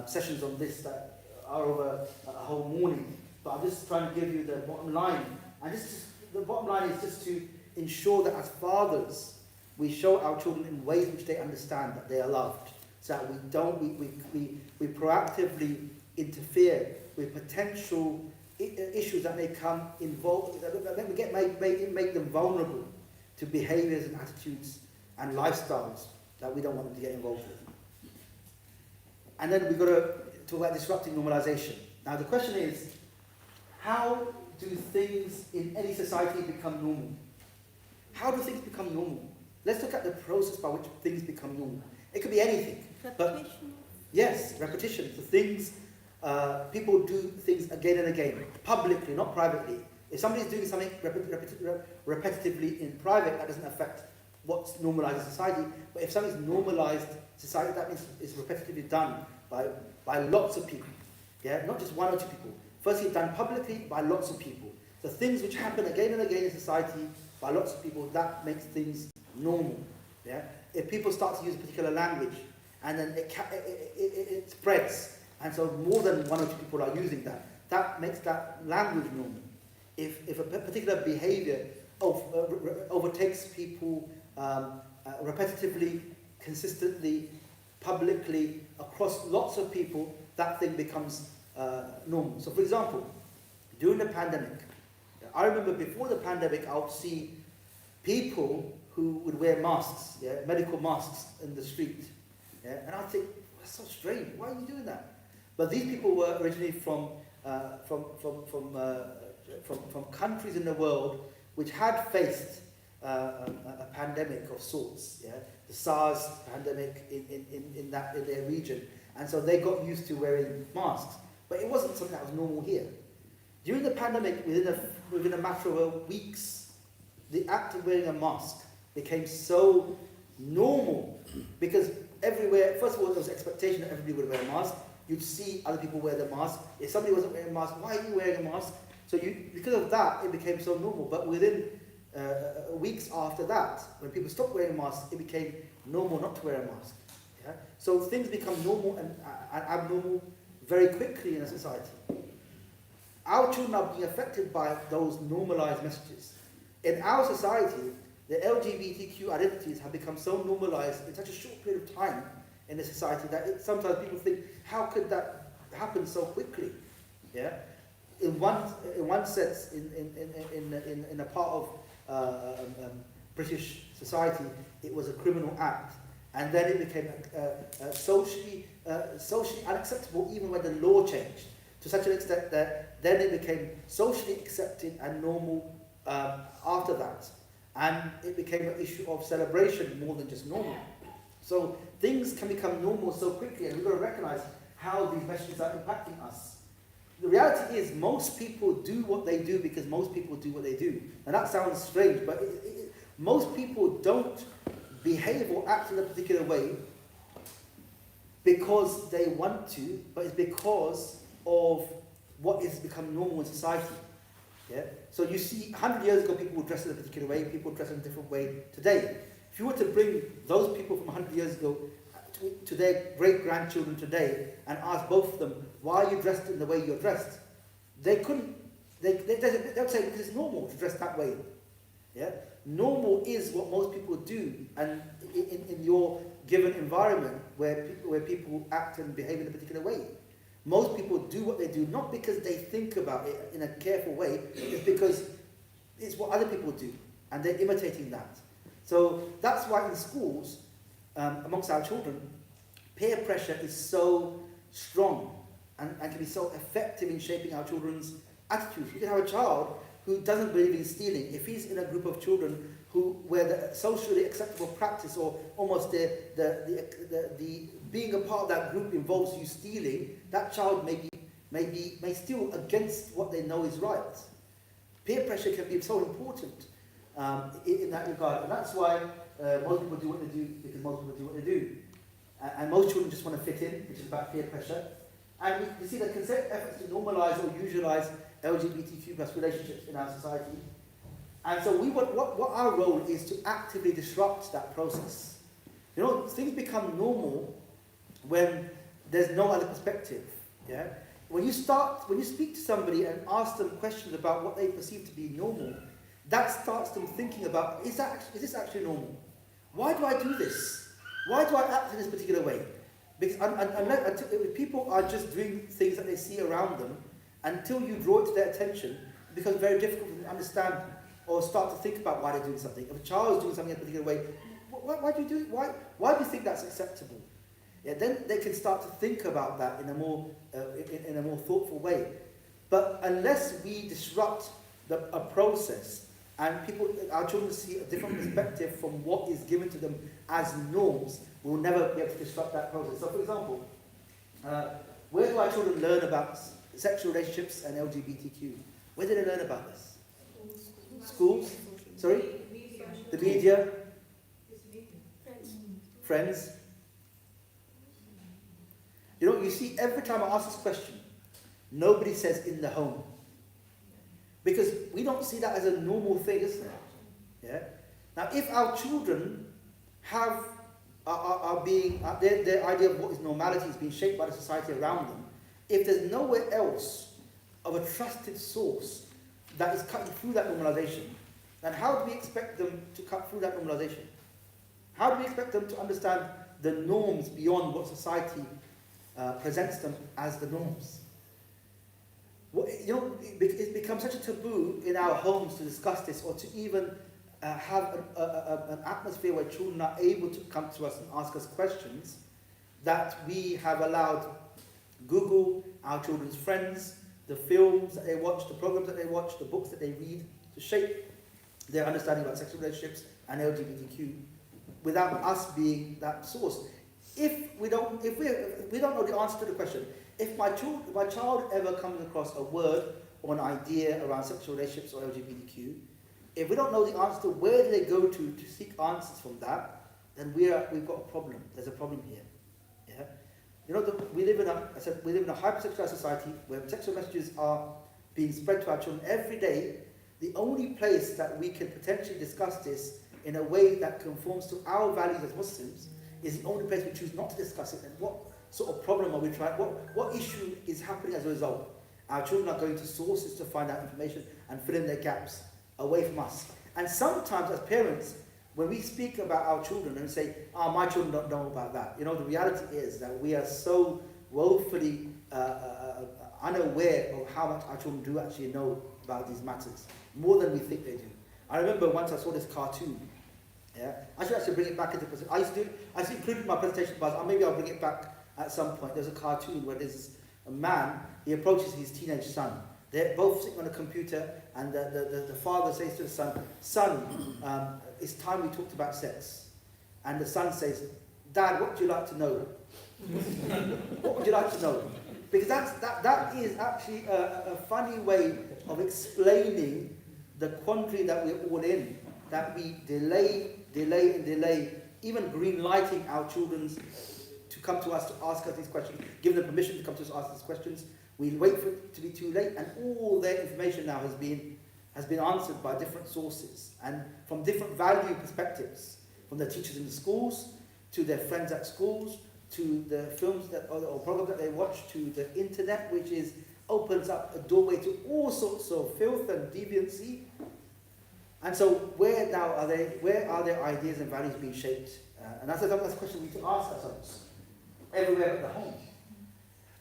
sessions on this that are over a whole morning, but I'm just trying to give you the bottom line. And the bottom line is just to ensure that as fathers, we show our children in ways which they understand that they are loved, so that we proactively interfere with potential issues that may come involved, that make them vulnerable to behaviours and attitudes and lifestyles that we don't want them to get involved with. And then we've got to talk about disrupting normalisation. Now the question is, how do things in any society become normal? How do things become normal? Let's look at the process by which things become normal. It could be anything. Repetition. Yes, repetition. The things, people do things again and again, publicly, not privately. If somebody's doing something repetitively in private, that doesn't affect what's normalised in society. But if something's normalised society, that means it's repetitively done by lots of people. Yeah, not just 1 or 2 people. Firstly, done publicly by lots of people. The things which happen again and again in society by lots of people, that makes things normal. Yeah? If people start to use a particular language, and then it spreads, and so more than 1 or 2 people are using that, that makes that language normal. If a particular behaviour overtakes people repetitively, consistently, publicly, across lots of people, that thing becomes normal. So for example, during the pandemic, I remember before the pandemic, I would see people who would wear masks, yeah, medical masks in the street. Yeah, and I'd think, that's so strange, why are you doing that? But these people were originally from countries in the world which had faced a pandemic of sorts, yeah? The SARS pandemic in their region. And so they got used to wearing masks. But it wasn't something that was normal here. During the pandemic, within a matter of weeks, the act of wearing a mask became so normal, because everywhere, first of all, there was expectation that everybody would wear a mask. You'd see other people wear the mask. If somebody wasn't wearing a mask, why are you wearing a mask? So because of that, it became so normal. But within weeks after that, when people stopped wearing masks, it became normal not to wear a mask. Yeah? So things become normal and abnormal very quickly in a society. Our children are being affected by those normalized messages. In our society, the LGBTQ identities have become so normalized in such a short period of time in the society that sometimes people think, how could that happen so quickly? Yeah. In one sense, in a part of British society, it was a criminal act, and then it became socially unacceptable even when the law changed, to such an extent that then it became socially accepted and normal after that, and it became an issue of celebration more than just normal. So things can become normal so quickly, and we've got to recognise how these messages are impacting us. The reality is most people do what they do because most people do what they do. And that sounds strange, but Most people don't behave or act in a particular way because they want to, but it's because of what has become normal in society. Yeah? So you see, 100 years ago, people would dress in a particular way, people dress in a different way today. If you were to bring those people from 100 years ago to their great-grandchildren today and ask both of them, why are you dressed in the way you're dressed? They couldn't, they would say, because it's normal to dress that way. Yeah? Normal is what most people do, and in your given environment where people act and behave in a particular way. Most people do what they do, not because they think about it in a careful way, it's because it's what other people do, and they're imitating that. So that's why in schools, amongst our children, peer pressure is so strong and can be so effective in shaping our children's attitudes. You can have a child who doesn't believe in stealing. If he's in a group of children where the socially acceptable practice or almost the being a part of that group involves you stealing, that child may steal against what they know is right. Peer pressure can be so important in that regard, and that's why most people do what they do, because most people do what they do. And most children just want to fit in, which is about peer pressure. And we see the concerted efforts to normalise or usualise LGBTQ plus relationships in our society. And so what our role is to actively disrupt that process. You know, things become normal when there's no other perspective. Yeah? When you speak to somebody and ask them questions about what they perceive to be normal, that starts them thinking about, is this actually normal? Why do I do this? Why do I act in this particular way? Because unless people are just doing things that they see around them, until you draw it to their attention, it becomes very difficult for them to understand or start to think about why they're doing something. If a child is doing something in a particular way, why do you do it? Why do you think that's acceptable? Yeah, then they can start to think about that in a more thoughtful way. But unless we disrupt a process and our children see a different perspective from what is given to them as norms, we'll never be able to disrupt that process. So, for example, where do our children learn about sexual relationships and LGBTQ? Where do they learn about this? Schools? Sorry? The media? Friends? You know, you see, every time I ask this question, nobody says in the home. Because we don't see that as a normal thing, isn't it? Yeah? Now, if our children are being, their idea of what is normality is being shaped by the society around them, if there's nowhere else of a trusted source that is cutting through that normalization, then how do we expect them to cut through that normalization? How do we expect them to understand the norms beyond what society presents them as the norms? You know, it becomes such a taboo in our homes to discuss this, or to even have an atmosphere where children are able to come to us and ask us questions, that we have allowed Google, our children's friends, the films that they watch, the programs that they watch, the books that they read, to shape their understanding about sexual relationships and LGBTQ, without us being that source. If we don't know the answer to the question, if my child ever comes across a word or an idea around sexual relationships or LGBTQ, if we don't know the answer to where do they go to seek answers from that, then we've got a problem. There's a problem here. Yeah? You know, we live in a hypersexualized society where sexual messages are being spread to our children every day. The only place that we can potentially discuss this in a way that conforms to our values as Muslims is the only place we choose not to discuss it. And what sort of problem are we trying? What issue is happening as a result? Our children are going to sources to find out information and fill in their gaps away from us. And sometimes as parents, when we speak about our children and say, my children don't know about that, you know, the reality is that we are so woefully unaware of how much our children do actually know about these matters, more than we think they do. I remember once I saw this cartoon. Yeah, I should actually bring it back into presentation. I used to include it in my presentation, but maybe I'll bring it back at some point. There's a cartoon where there's a man, he approaches his teenage son. They're both sitting on a computer, and the father says to the son, it's time we talked about sex. And the son says, Dad, what would you like to know? What would you like to know? Because that is actually a funny way of explaining the quandary that we're all in. that we delay, even green lighting our children to come to us to ask us these questions, give them permission to come to us to ask these questions. We wait for it to be too late, and all their information now has been answered by different sources and from different value perspectives, from the teachers in the schools, to their friends at schools, to the films or programs that they watch, to the internet, which opens up a doorway to all sorts of filth and deviancy. And so where are their ideas and values being shaped? And that's a question we need to ask ourselves everywhere at the home.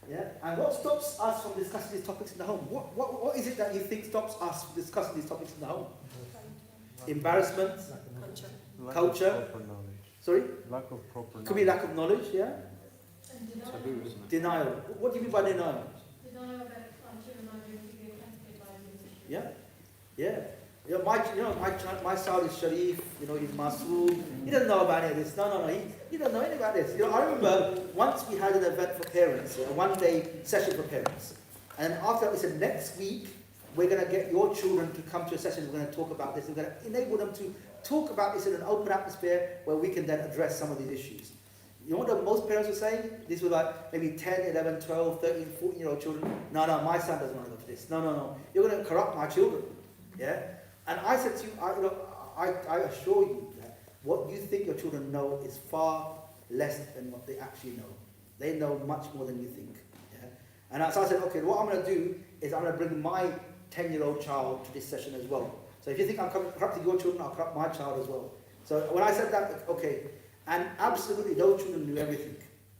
Yeah? And what stops us from discussing these topics in the home? What is it that you think stops us from discussing these topics in the home? Embarrassment? Culture? Lack of proper knowledge. Sorry? Lack of proper knowledge. Could be lack of knowledge, yeah? Taboo, isn't it? Denial. What do you mean by denial? Denial that children are going to be affected by this. Yeah? Yeah. My child is Sharif, he's Masood. He doesn't know about any of this. No. He doesn't know anything about this. I remember once we had an event for parents, a one-day session for parents. And after that we said, next week, we're going to get your children to come to a session. We're going to talk about this. We're going to enable them to talk about this in an open atmosphere where we can then address some of these issues. You know what most parents were saying? These were like maybe 10, 11, 12, 13, 14-year-old children. No, my son doesn't want to go to this. No. You're going to corrupt my children. Yeah? And I said to you, I assure you that what you think your children know is far less than what they actually know. They know much more than you think. Yeah? And so I said, okay, what I'm going to do is I'm going to bring my 10-year-old child to this session as well. So if you think I'm corrupting your children, I'll corrupt my child as well. So when I said that, okay, and absolutely those children knew everything.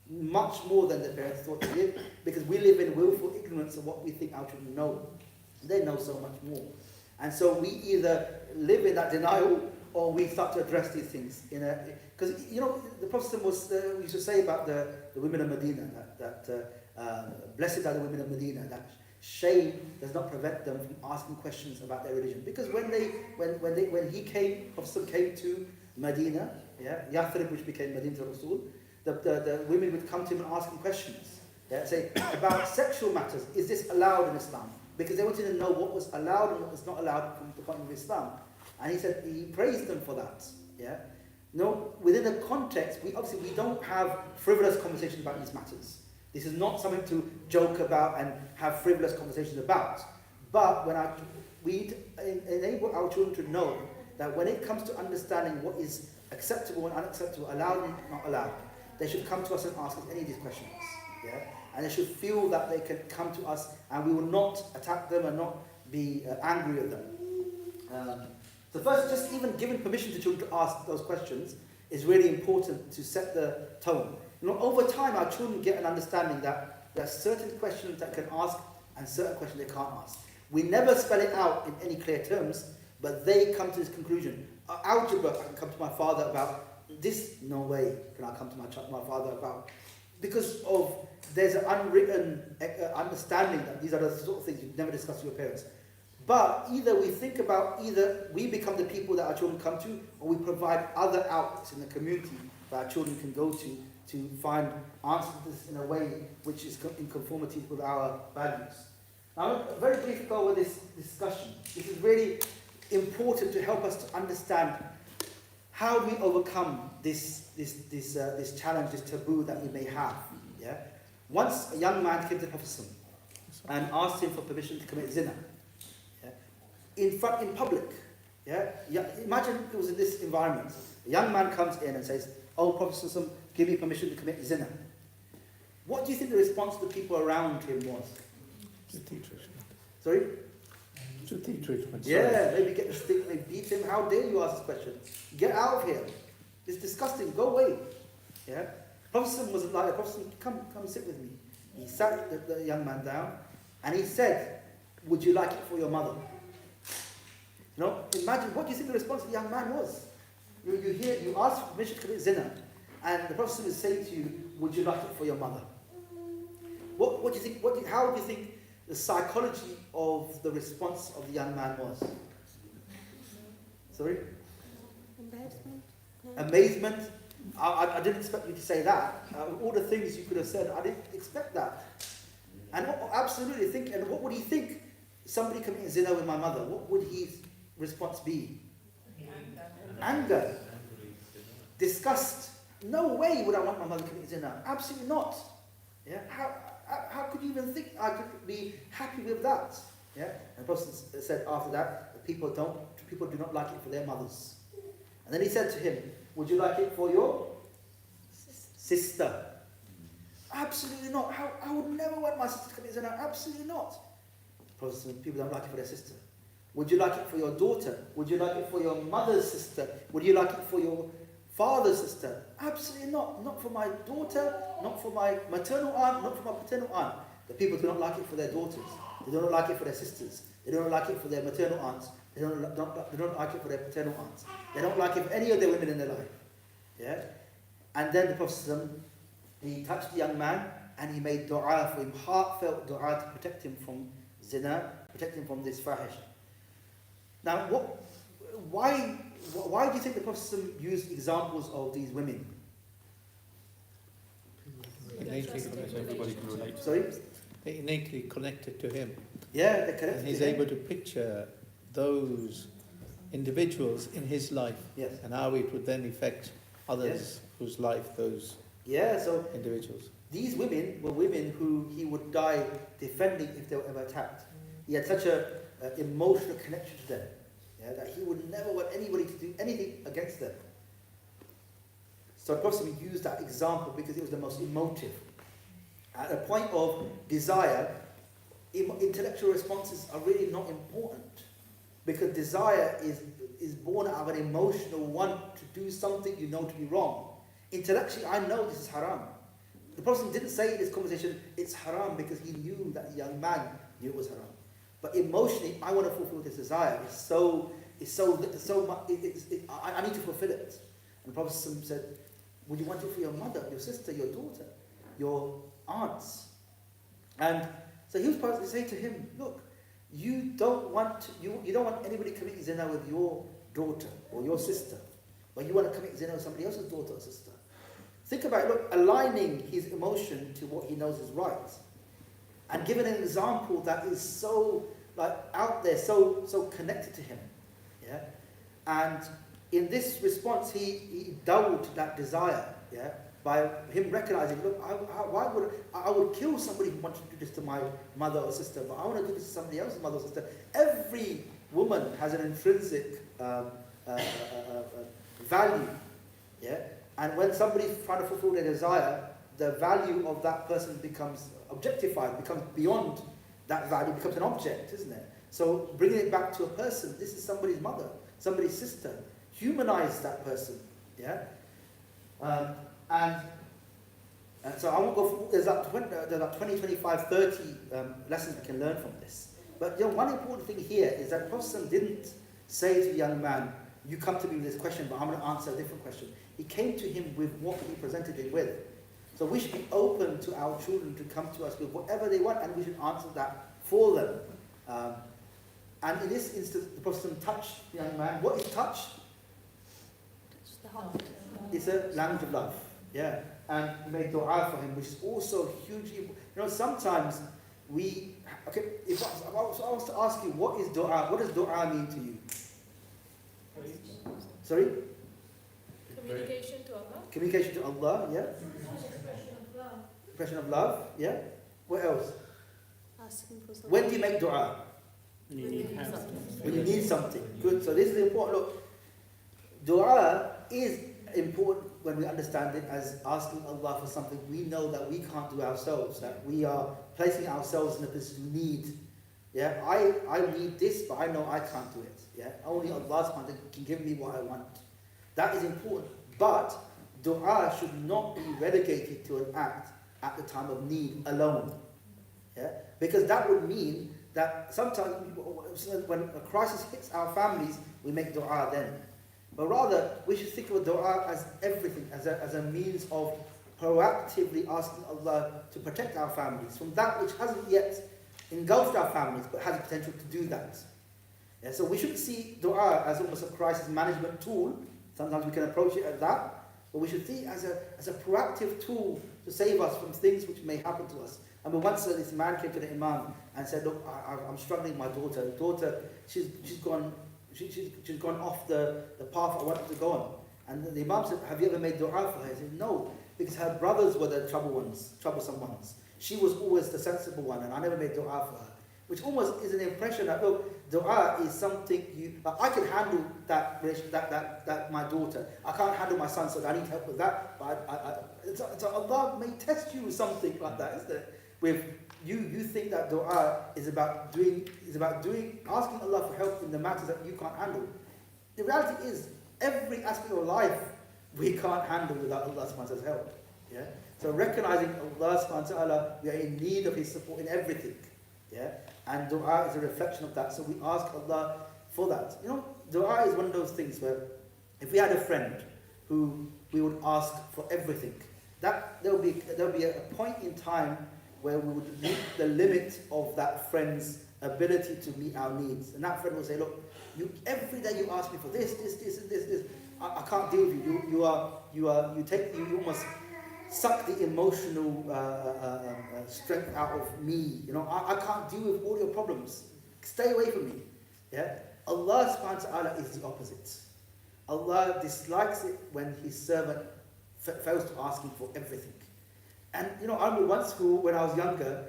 Much more than their parents thought they did, because we live in willful ignorance of what we think our children know. They know so much more. And so we either live in that denial or we start to address these things. Because, the Prophet used to say about the women of Medina, that blessed are the women of Medina, that shame does not prevent them from asking questions about their religion. Because when he came, Prophet came to Medina, Yathrib, which became Medina Rasul, the women would come to him and ask him questions. Say, about sexual matters, is this allowed in Islam? Because they wanted to know what was allowed and what was not allowed from the point of Islam. And he said, he praised them for that. Yeah? No, within the context, we don't have frivolous conversations about these matters. This is not something to joke about and have frivolous conversations about. But we enable our children to know that when it comes to understanding what is acceptable and unacceptable, allowed and not allowed, they should come to us and ask us any of these questions. Yeah? And they should feel that they can come to us and we will not attack them and not be angry at them. So first, just even giving permission to children to ask those questions is really important to set the tone. Over time, our children get an understanding that there are certain questions that can ask and certain questions they can't ask. We never spell it out in any clear terms, but they come to this conclusion. Algebra, I can come to my father about this. No way can I come to my father about, because there's an unwritten understanding that these are the sort of things you never discuss with your parents. But either we become the people that our children come to, or we provide other outlets in the community that our children can go to find answers to this in a way which is in conformity with our values. Now, very briefly go over this discussion. This is really important to help us to understand how do we overcome this challenge, this taboo that we may have. Yeah? Once a young man came to the Prophet and asked him for permission to commit zina, in public. Imagine it was in this environment. A young man comes in and says, "Oh, Prophet, give me permission to commit zina." What do you think the response of the people around him was? Sorry? Treatment. Yeah, maybe get the stick, they beat him. How dare you ask this question? Get out of here. It's disgusting. Go away. Yeah? Prophet wasn't like, Prophet, come sit with me. He sat the young man down and he said, "Would you like it for your mother?" Imagine, what do you think the response of the young man was? You ask for permission to commit zina, and the Prophet is saying to you, "Would you like it for your mother?" What do you think? How do you think the psychology of the response of the young man was? Sorry? Amazement. I didn't expect you to say that. All the things you could have said, I didn't expect that. And absolutely think. And what would he think? Somebody committing zina with my mother. What would his response be? Anger. anger, disgust. No way would I want my mother committing zina. Absolutely not. Yeah? How could you even think I could be happy with that? Yeah? And the Prophet said after that, people do not like it for their mothers. And then he said to him, would you like it for your sister? Absolutely not. I would never want my sister to commit zina. Absolutely not. Prophet said, people don't like it for their sister. Would you like it for your daughter? Would you like it for your mother's sister? Would you like it for your father's sister? Absolutely not. Not for my daughter, not for my maternal aunt, not for my paternal aunt. The people do not like it for their daughters. They don't like it for their sisters. They don't like it for their maternal aunts. They don't like it for their paternal aunts. They don't like it for any of their women in their life. Yeah? And then the Prophet, he touched the young man and he made dua for him, heartfelt dua to protect him from zina, protect him from this fahish. Now, why do you think the Prophet used examples of these women? Everybody can relate. Sorry? They innately connected to him. Yeah, they're connected. And he's to him. able to picture those individuals in his life, Yes. and how it would then affect others whose life those So individuals. these women were women who he would die defending if they were ever attacked. He had such an emotional connection to them, that he would never want anybody to do anything against them. So the Prophet used that example because it was the most emotive. At a point of desire, intellectual responses are really not important, because desire is born out of an emotional want to do something you know to be wrong. Intellectually, I know this is haram. The Prophet didn't say in this conversation, it's haram, because he knew that the young man knew it was haram. But emotionally, I want to fulfill this desire. I need to fulfill it. And the Prophet said, would you want it for your mother, your sister, your daughter, your aunts? And so he was supposed to say to him, look, you don't want anybody committing zina with your daughter or your sister, but you want to commit zina with somebody else's daughter or sister. Think about it, look, aligning his emotion to what he knows is right, and giving an example that is so out there, so connected to him. Yeah? And in this response, he dulled that desire, by him recognizing, look, I would kill somebody who wants to do this to my mother or sister, but I want to do this to somebody else's mother or sister. Every woman has an intrinsic value, and when somebody's trying to fulfill their desire, the value of that person becomes objectified, becomes beyond that value, becomes an object, isn't it? So bringing it back to a person, this is somebody's mother, somebody's sister. Humanize that person, and so I won't go through, there's like 20, 25, 30 lessons we can learn from this. But one important thing here is that the Prophet didn't say to the young man, you come to me with this question, but I'm going to answer a different question. He came to him with what he presented him with. So we should be open to our children to come to us with whatever they want, and we should answer that for them. And in this instance, the Prophet touched the young man. What is touch? It's the heart. It's a language of love. And he made dua for him, which is also hugely important. Sometimes if I was to ask you, what is dua? What does dua mean to you? Sorry? Communication to Allah. Communication to Allah, Expression of love. Expression of love, What else? Asking for something. When do you make dua? When you need help. When you need something. Good. So this is important. Look, dua is important when we understand it as asking Allah for something we know that we can't do ourselves, that we are placing ourselves in a position of need. I need this, but I know I can't do it. Only Allah can give me what I want. That is important. But dua should not be relegated to an act at the time of need alone. Because that would mean that sometimes when a crisis hits our families, we make dua then. But rather, we should think of dua as everything, as a means of proactively asking Allah to protect our families from that which hasn't yet engulfed our families, but has the potential to do that. So we shouldn't see dua as almost a crisis management tool. Sometimes we can approach it as that, but we should see it as a proactive tool to save us from things which may happen to us. I mean, once this man came to the Imam and said, look, I'm struggling with my daughter. She's gone She's gone off the path I wanted to go on. And the Imam said, have you ever made dua for her? He said, no, because her brothers were the troublesome ones. She was always the sensible one, and I never made dua for her. Which almost is an impression that, look, dua is something I can handle that my daughter. I can't handle my son, so I need help with that. But so Allah may test you with something like that, isn't it? With you think that dua is about asking Allah for help in the matters that you can't handle. The reality is, every aspect of life we can't handle without Allah subhanahu wa ta'ala's help. Yeah? So recognizing Allah subhanahu wa ta'ala, we are in need of His support in everything. Yeah? And dua is a reflection of that. So we ask Allah for that. You know, dua is one of those things where if we had a friend who we would ask for everything, there'll be a point in time where we would meet the limit of that friend's ability to meet our needs. And that friend will say, look, every day you ask me for this, and this. I can't deal with you. You almost suck the emotional strength out of me. You know, I can't deal with all your problems. Stay away from me. Yeah? Allah subhanahu wa ta'ala is the opposite. Allah dislikes it when His servant fails to ask Him for everything. And you know, I remember once when I was younger,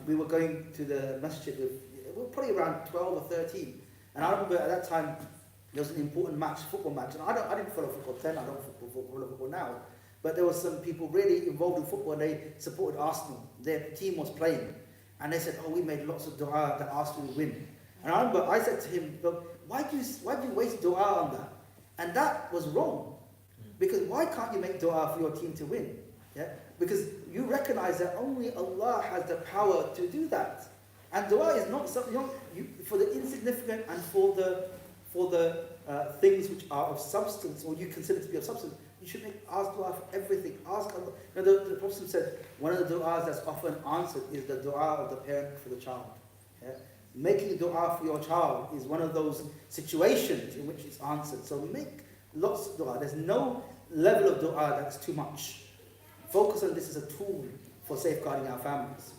we were going to the masjid we were probably around 12 or 13. And I remember at that time, there was an important football match. And I didn't follow football then, I don't follow football now. But there were some people really involved in football, and they supported Arsenal. Their team was playing. And they said, we made lots of dua that Arsenal would win. And I remember I said to him, look, why do you waste dua on that? And that was wrong. Because why can't you make dua for your team to win? Yeah? Because you recognize that only Allah has the power to do that. And dua is not something, for the insignificant and for the things which are of substance, or you consider to be of substance, you should ask dua for everything. Ask Allah. You know, the Prophet said one of the du'as that's often answered is the dua of the parent for the child. Yeah? Making dua for your child is one of those situations in which it's answered. So make lots of dua. There's no level of dua that's too much. Focus on this as a tool for safeguarding our families.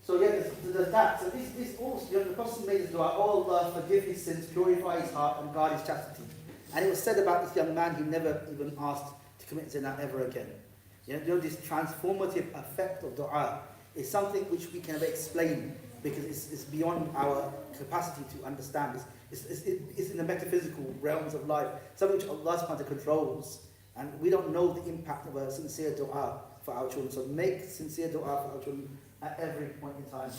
So yeah, there's that. So this also, the Prophet made this dua, oh Allah, forgive his sins, purify his heart, and guard his chastity. And it was said about this young man, he never even asked to commit zina ever again. You know, this transformative effect of dua is something which we can never explain, because it's beyond our capacity to understand. It's in the metaphysical realms of life, something which Allah subhanahu wa ta'ala controls. And we don't know the impact of a sincere dua for our children. So make sincere dua for our children at every point in time.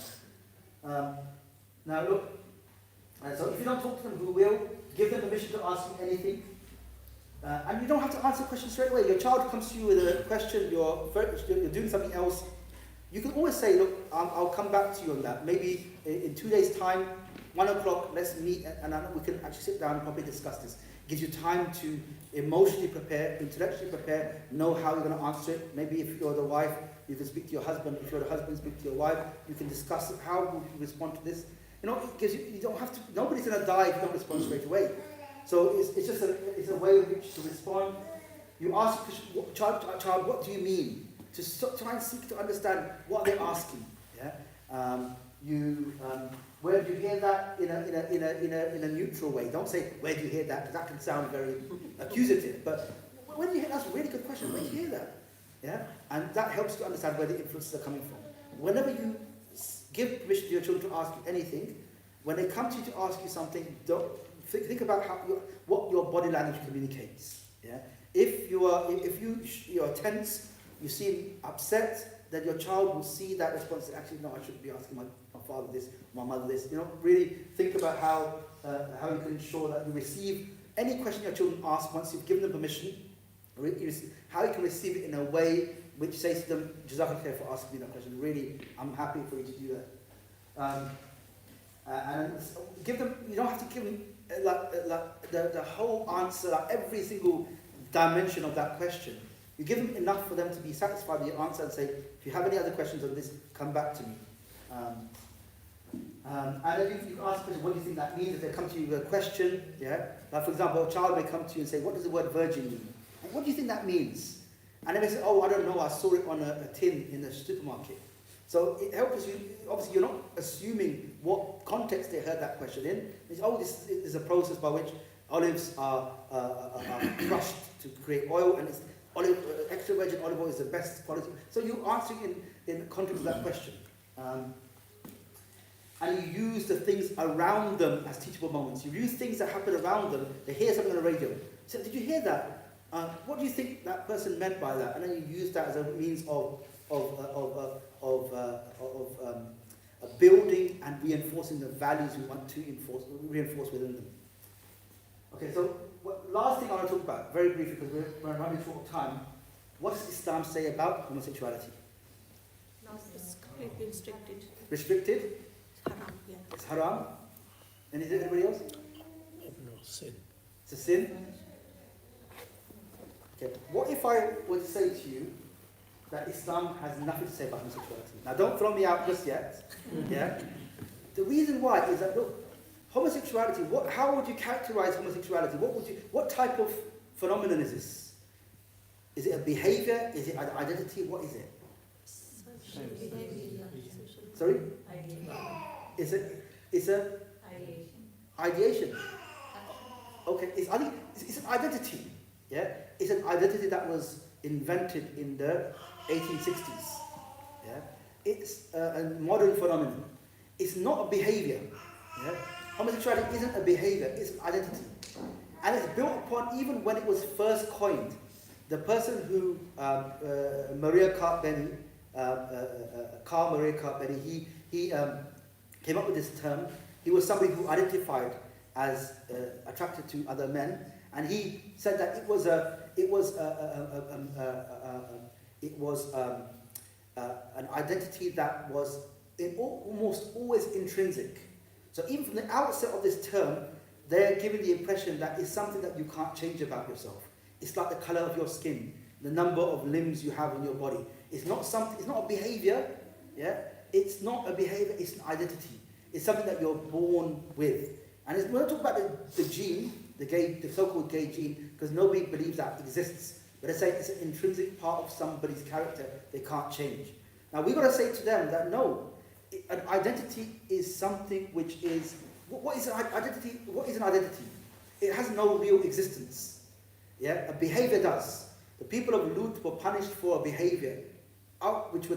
Now look, so if you don't talk to them, who will? Give them permission to ask you anything. And you don't have to answer the question straight away. Your child comes to you with a question, you're doing something else. You can always say, look, I'll come back to you on that. Maybe in 2 days' time, 1 o'clock, let's meet and we can actually sit down and probably discuss this. Gives you time to emotionally prepare, intellectually prepare, know how you're going to answer it. Maybe if you're the wife, you can speak to your husband. If you're the husband, speak to your wife. You can discuss it. How will you respond to this? You know, it gives you don't have to. Nobody's going to die if you don't respond straight away. So it's just a way in which to respond. You ask, child, what do you mean? To try and seek to understand what they're asking. Yeah. Where do you hear that in a neutral way? Don't say, where do you hear that? Because that can sound very accusative. But where do you hear that's a really good question. Where do you hear that? Yeah? And that helps to understand where the influences are coming from. Whenever you give permission to your children to ask you anything, when they come to you to ask you something, don't think about what your body language communicates. Yeah? If you're tense, you seem upset, then your child will see that response. Actually, no, I shouldn't be asking my father this, my mother this. You know, really think about how you can ensure that you receive any question your children ask once you've given them permission. How you can receive it in a way which says to them, "Jazakallah khair for asking me that question. Really, I'm happy for you to do that." And give them. You don't have to give them the whole answer, like every single dimension of that question. You give them enough for them to be satisfied with your answer and say, if you have any other questions on this, come back to me. And then you ask questions, what do you think that means? If they come to you with a question, yeah? Like for example, a child may come to you and say, what does the word virgin mean? And what do you think that means? And they may say, oh, I don't know, I saw it on a tin in the supermarket. So it helps you, obviously you're not assuming what context they heard that question in. It's, oh, this is a process by which olives are crushed to create oil, and it's extra virgin olive oil is the best quality. So you're answering in the context of that question. And you use the things around them as teachable moments. You use things that happen around them. They hear something on the radio. So did you hear that? What do you think that person meant by that? And then you use that as a means of building and reinforcing the values we want to reinforce within them. Okay, so last thing I want to talk about, very briefly, because we're running short of time. What does Islam say about homosexuality? It's completely restricted. Restricted? It's haram, yeah. It's haram? And is it anybody else? No, sin. It's a sin? Okay, what if I were to say to you that Islam has nothing to say about homosexuality? Now don't throw me out just yet. Yeah? The reason why is that, look, homosexuality, how would you characterize homosexuality? What type of phenomenon is this? Is it a behavior? Is it an identity? What is it? Social behavior. Sorry? It's a ideation. Okay, I think it's an identity. Yeah? It's an identity that was invented in the 1860s. Yeah? It's a modern phenomenon. It's not a behavior. Yeah? Homosexuality isn't a behavior, it's an identity. And it's built upon, even when it was first coined, the person who, Carl Maria Carp-Benny, he came up with this term. He was somebody who identified as attracted to other men, and he said that it was an identity that was almost always intrinsic. So even from the outset of this term, they're giving the impression that it's something that you can't change about yourself. It's like the color of your skin, the number of limbs you have in your body. It's not a behavior, yeah? It's not a behavior, it's an identity. It's something that you're born with. And when I talk about the gene, the so-called gay gene, because nobody believes that exists, but they say it's an intrinsic part of somebody's character they can't change. Now we've got to say to them that no, an identity is something which is, what is an identity? What is an identity? It has no real existence. Yeah, a behavior does. The people of Lut were punished for a behavior, which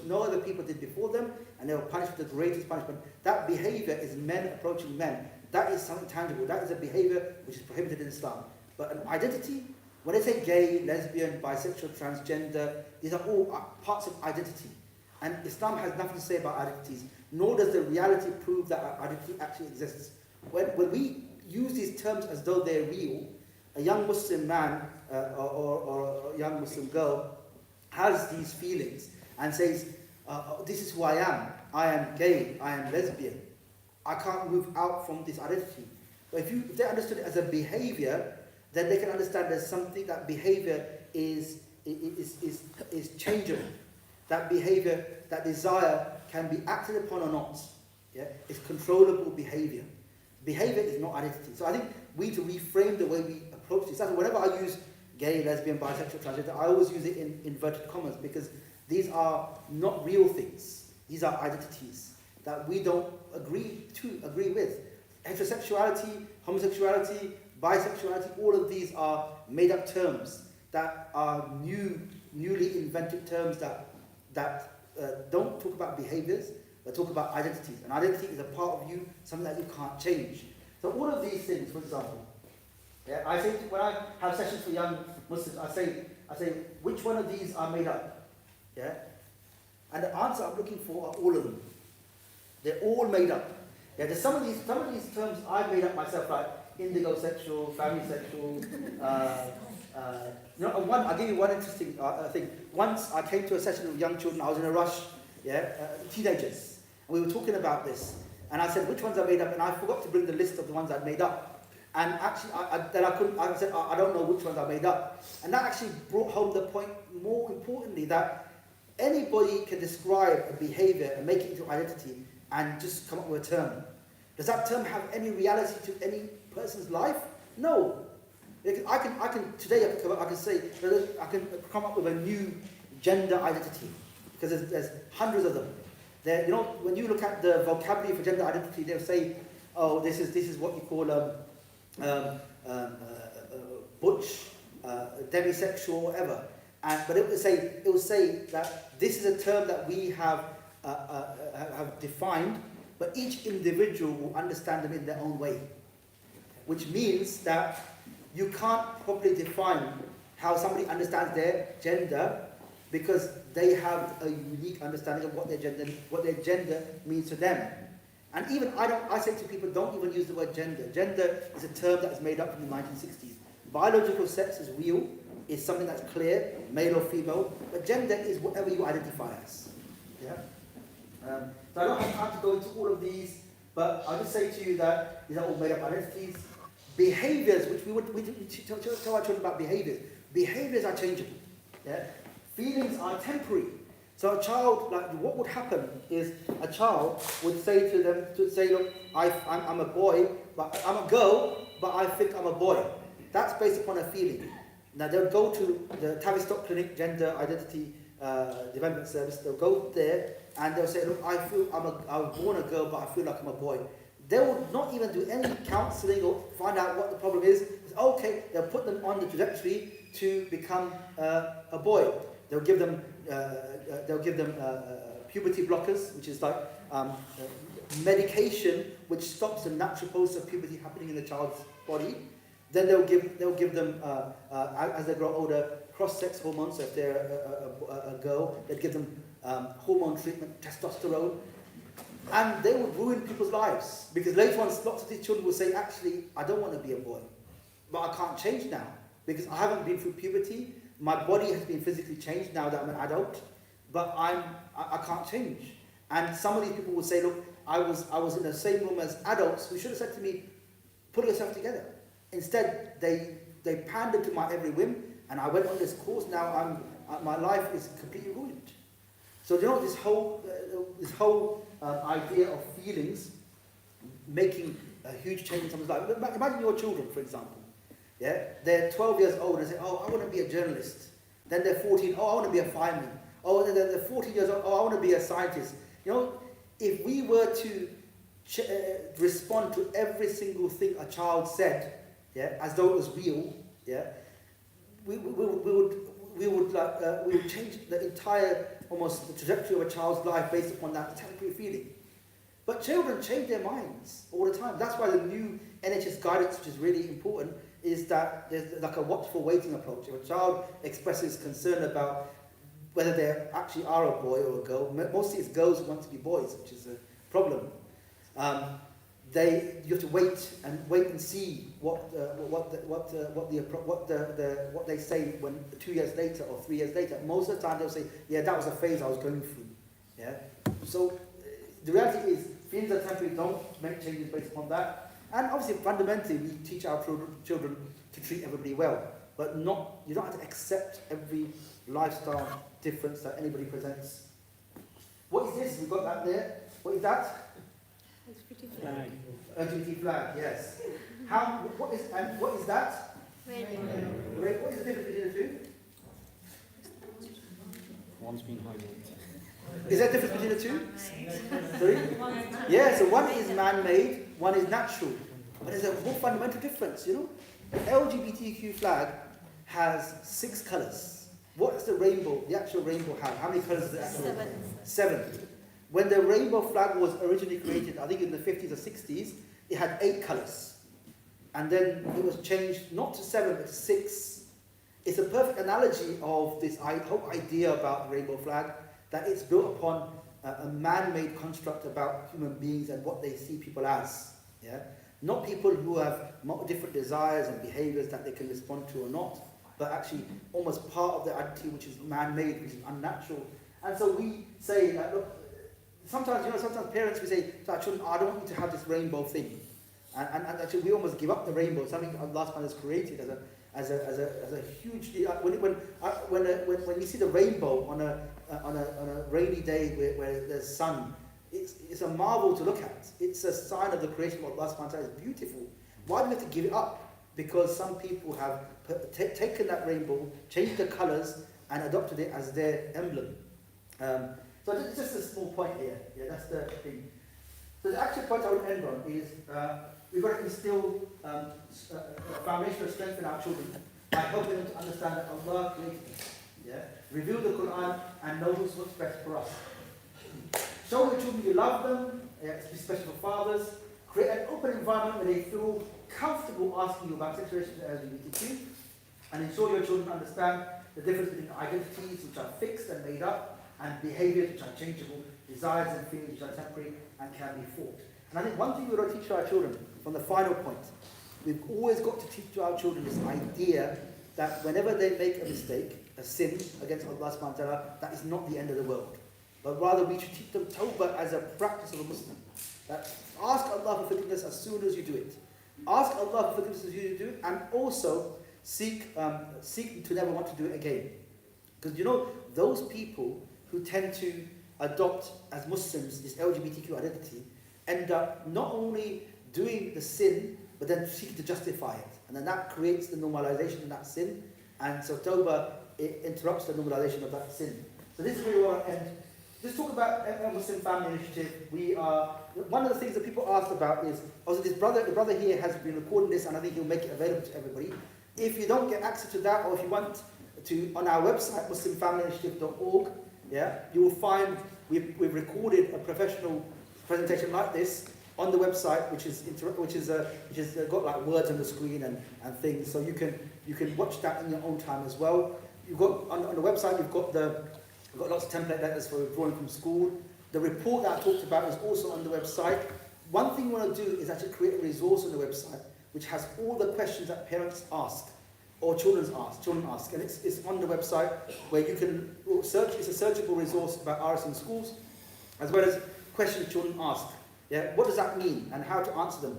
no other people did before them, and they were punished with the greatest punishment. That behavior is men approaching men. That is something tangible. That is a behavior which is prohibited in Islam. But an identity, when they say gay, lesbian, bisexual, transgender, these are all parts of identity. And Islam has nothing to say about identities, nor does the reality prove that our identity actually exists. When we use these terms as though they're real, a young Muslim man or a young Muslim girl has these feelings and says, this is who I am gay, I am lesbian, I can't move out from this identity. But if they understood it as a behavior, then they can understand there's something, that behavior is changeable. That behavior, that desire can be acted upon or not. Yeah? It's controllable behavior. Behavior is not identity. So I think we need to reframe the way we approach this. That's whenever I use gay, lesbian, bisexual, transgender, I always use it in inverted commas, because these are not real things. These are identities that we don't agree with. Heterosexuality, homosexuality, bisexuality, all of these are made up terms that are newly invented terms that don't talk about behaviors, but talk about identities. And identity is a part of you, something that you can't change. So all of these things, for example, yeah, I say when I have sessions for young Muslims, I say, which one of these are made up? Yeah? And the answer I'm looking for are all of them. They're all made up. Yeah, there's some of these terms I made up myself, like indigo sexual, family sexual. I'll give you one interesting thing. Once I came to a session with young children, I was in a rush, teenagers, and we were talking about this. And I said, which ones are made up? And I forgot to bring the list of the ones I'd made up. And actually, I said, I don't know which ones I made up. And that actually brought home the point, more importantly, that anybody can describe a behavior and make it into identity and just come up with a term. Does that term have any reality to any person's life? No. I can come up with a new gender identity. because there's hundreds of them. You know, when you look at the vocabulary for gender identity, they'll say, oh, this is what you call butch, demisexual, whatever. But it will say that this is a term that we have defined, but each individual will understand them in their own way. Which means that you can't properly define how somebody understands their gender because they have a unique understanding of what their gender means to them. And even I say to people, don't even use the word gender. Gender is a term that is made up in the 1960s. Biological sex is real, is something that's clear, male or female, but gender is whatever you identify as. Yeah? So I don't have time to go into all of these, but I'll just say to you that these are all made up identities. Behaviors, which we tell our children about behaviors. Behaviors are changeable. Yeah? Feelings are temporary. So a child, like what would happen is a child would say to them, look, I'm a boy, but I'm a girl, but I think I'm a boy. That's based upon a feeling. Now they'll go to the Tavistock Clinic Gender Identity Development Service. They'll go there and they'll say, look, I was born a girl, but I feel like I'm a boy. They will not even do any counselling or find out what the problem is. It's okay, they'll put them on the trajectory to become a boy. They'll give them puberty blockers, which is like medication which stops the natural process of puberty happening in the child's body. Then they'll give them as they grow older cross-sex hormones. So if they're a girl, they'd give them hormone treatment, testosterone. And they would ruin people's lives. Because later on, lots of these children will say, actually, I don't want to be a boy. But I can't change now. Because I haven't been through puberty. My body has been physically changed now that I'm an adult. But I can't change. And some of these people will say, look, I was in the same room as adults who should have said to me, pull yourself together. Instead, they pandered to my every whim. And I went on this course. Now my life is completely ruined. So you know, this whole idea of feelings making a huge change in someone's life. Imagine your children, for example. Yeah, they're 12 years old and say, "Oh, I want to be a journalist." Then they're 14. "Oh, I want to be a fireman." Oh, then they're 14 years old. "Oh, I want to be a scientist." You know, if we were to respond to every single thing a child said, yeah, as though it was real, yeah, we would change the entire almost the trajectory of a child's life based upon that temporary feeling. But children change their minds all the time. That's why the new NHS guidance, which is really important, is that there's like a watchful waiting approach. If a child expresses concern about whether they actually are a boy or a girl, mostly it's girls who want to be boys, which is a problem. You have to wait and see what they say when 2 years later or 3 years later. Most of the time they'll say, "Yeah, that was a phase I was going through." Yeah. So the reality is, feelings are temporary. Don't make changes based upon that. And obviously, fundamentally, we teach our children to treat everybody well, but you don't have to accept every lifestyle difference that anybody presents. What is this? We've got that there. What is that? Flag. LGBT flag, yes. What is that? Red. What is the difference between the two? One's been highlighted. Is there a difference between the two? Sorry? Yeah, so one is man-made, one is natural. But there's a more fundamental difference, you know? The LGBTQ flag has 6 colours. What's the rainbow, the actual rainbow have? How many colours does it actually have? 7. When the rainbow flag was originally created, I think in the 50s or 60s, it had 8 colours. And then it was changed not to 7, but to 6. It's a perfect analogy of this whole idea about the rainbow flag, that it's built upon a man-made construct about human beings and what they see people as. Yeah? Not people who have different desires and behaviours that they can respond to or not, but actually almost part of their identity which is man-made, which is unnatural. And so we say that, look, sometimes parents, we say to our children, "I don't want you to have this rainbow thing." And actually we almost give up the rainbow, something Allah subhanahu has created as a huge deal. When you see the rainbow on a rainy day where there's sun, it's a marvel to look at. It's a sign of the creation of Allah subhanahu wa ta'ala. It's beautiful. Why do we have to give it up? Because some people have taken that rainbow, changed the colours, and adopted it as their emblem. So it's just a small point here. Yeah, that's the thing. So the actual point I would end on is we've got to instill a foundation of strength in our children by helping them to understand that Allah created them. Yeah? Reveal the Quran and know what's best for us. Show your children you love them, especially for fathers. Create an open environment where they feel comfortable asking you about situations with LGBTQ, and ensure your children understand the difference between identities which are fixed and made up, and behaviours which are changeable, desires and feelings which are temporary and can be fought. And I think one thing we've got to teach our children, from the final point, we've always got to teach our children this idea that whenever they make a mistake, a sin against Allah subhanahu wa ta'ala, that is not the end of the world. But rather we should teach them tawbah as a practice of a Muslim. That ask Allah for forgiveness as soon as you do it. Ask Allah for forgiveness as soon as you do it, and also seek to never want to do it again. Because you know, those people who tend to adopt as Muslims this LGBTQ identity end up not only doing the sin, but then seeking to justify it. And then that creates the normalization of that sin. And so Tawbah, it interrupts the normalization of that sin. So this is where we want to end. Just talk about a Muslim Family Initiative. We are, one of the things that people asked about is, also the brother here has been recording this, and I think he'll make it available to everybody. If you don't get access to that, or if you want to, on our website, muslimfamilyinitiative.org, yeah, you will find we've recorded a professional presentation like this on the website, which is got like words on the screen and things, so you can watch that in your own time as well. You've got on the website, we've got lots of template letters for withdrawing from school. The report that I talked about is also on the website. One thing we want to do is actually create a resource on the website which has all the questions that parents ask or children ask, and it's on the website where you can search. It's a searchable resource about RSE in schools, as well as questions children ask. Yeah, what does that mean and how to answer them?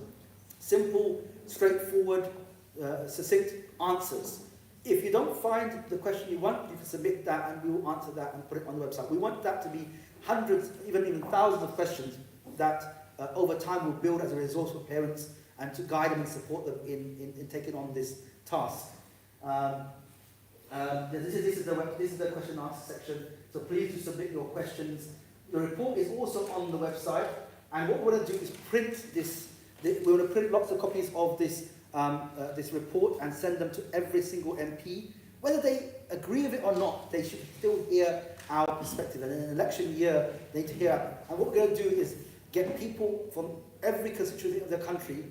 Simple, straightforward, succinct answers. If you don't find the question you want, you can submit that and we will answer that and put it on the website. We want that to be hundreds, even thousands of questions that over time will build as a resource for parents and to guide them and support them in taking on this task. This is the question and answer section, so please do submit your questions. The report is also on the website, and what we're going to do is print this. We're going to print lots of copies of this this report and send them to every single MP. Whether they agree with it or not, they should still hear our perspective. And in an election year, they need to hear. And what we're going to do is get people from every constituency of the country,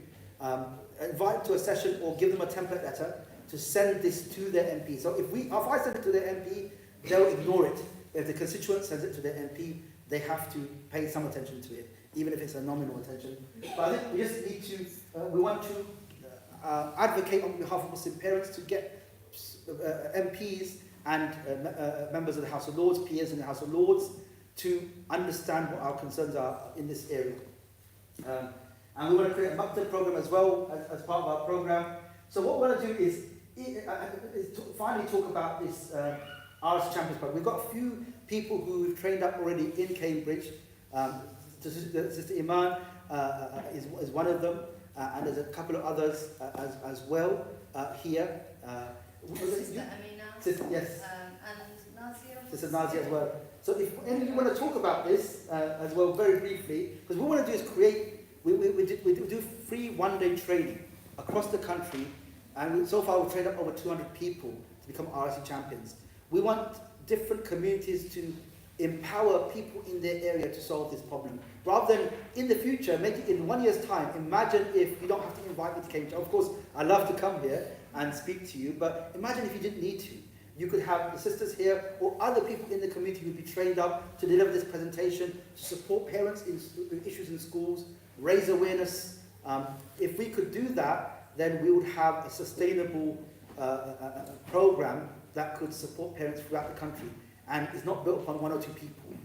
invite to a session or give them a template letter to send this to their MP. So if I send it to their MP, they'll ignore it. If the constituent sends it to their MP, they have to pay some attention to it, even if it's a nominal attention. But I think we just need to, we want to advocate on behalf of Muslim parents to get MPs and members of the House of Lords, peers in the House of Lords, to understand what our concerns are in this area. And we want to create a Maktab program as well as part of our program. So what we want to do is finally talk about this RS Champions program. We've got a few people who we've trained up already in Cambridge. Sister Iman is one of them, and there's a couple of others as well here. Sister Amina. Yes. And Nazia. Sister Nazia as well. So if any of you want to talk about this as well, very briefly, because what we want to do is create, we do free one-day training across the country, and so far we've trained up over 200 people to become RSE champions. We want different communities to empower people in their area to solve this problem. Rather than in the future, make it in 1 year's time, imagine if you don't have to invite me to Cambridge. Of course, I love to come here and speak to you, but imagine if you didn't need to. You could have the sisters here or other people in the community who would be trained up to deliver this presentation, to support parents in issues in schools, raise awareness. If we could do that, then we would have a sustainable program that could support parents throughout the country. And it's not built upon one or two people.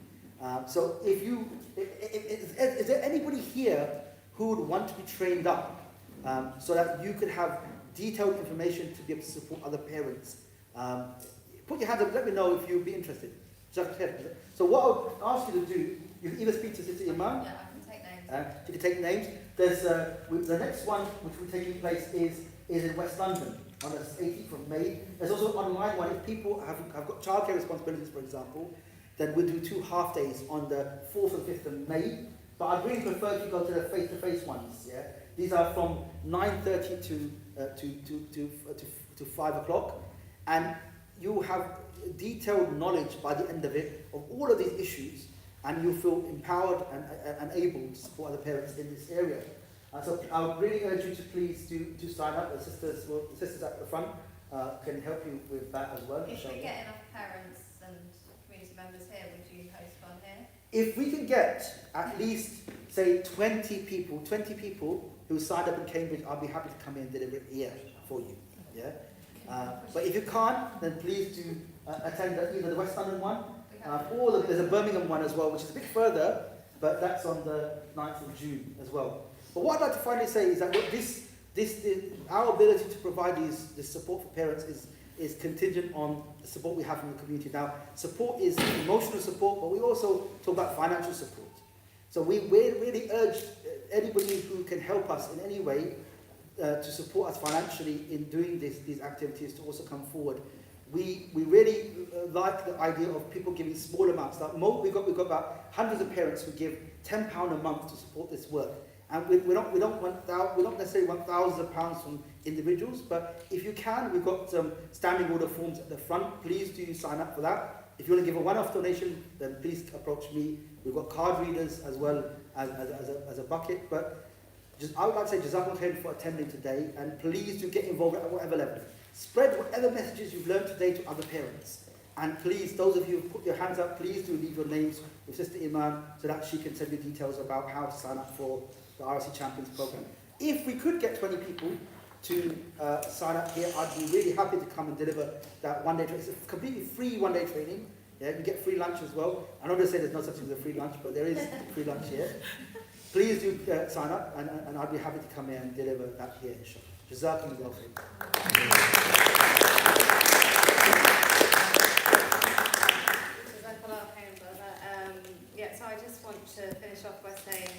So is there anybody here who would want to be trained up so that you could have detailed information to be able to support other parents? Put your hands up, let me know if you'd be interested. So what I'll ask you to do, you can either speak to Sister Iman. Yeah, I can take names. You can take names. There's the next one, which will be taking place, is in West London on the 18th of May. There's also an online one. If people have got childcare responsibilities, for example, then we'll do 2 half days on the 4th and 5th of May. But I'd really prefer if you go to the face-to-face ones. Yeah, these are from 9:30 to 5 o'clock, and you have detailed knowledge by the end of it of all of these issues, and you feel empowered and able to support other parents in this area. So I would really urge you to please to sign up. The sisters at the front can help you with that as well. If we get enough parents and community members here, would you host one here? If we can get at least, say, 20 people who signed up in Cambridge, I'll be happy to come in and deliver it here for you. Yeah. But if you can't, then please do attend either the West London one, or there's a Birmingham one as well, which is a bit further, but that's on the 9th of June as well. But what I'd like to finally say is that our ability to provide this support for parents is contingent on the support we have from the community. Now, support is emotional support, but we also talk about financial support. So we really urge anybody who can help us in any way to support us financially in doing these activities to also come forward. We really like the idea of people giving small amounts. Like we've got about hundreds of parents who give £10 a month to support this work. And we don't necessarily want thousands of pounds from individuals, but if you can, we've got some standing order forms at the front. Please do sign up for that. If you want to give a one-off donation, then please approach me. We've got card readers as well as a bucket. But I would like to say Jazakumullah khair for attending today, and please do get involved at whatever level. Spread whatever messages you've learned today to other parents. And please, those of you who put your hands up, please do leave your names with Sister Iman so that she can send you details about how to sign up for the RSE Champions Program. If we could get 20 people to sign up here, I'd be really happy to come and deliver that one-day training. It's a completely free one-day training. Yeah, you get free lunch as well. I know they say there's no such thing as a free lunch, but there is free lunch here. Please do sign up, and I'd be happy to come here and deliver that here, inshallah. Jazakumullah khair. Yeah, so I just want to finish off by saying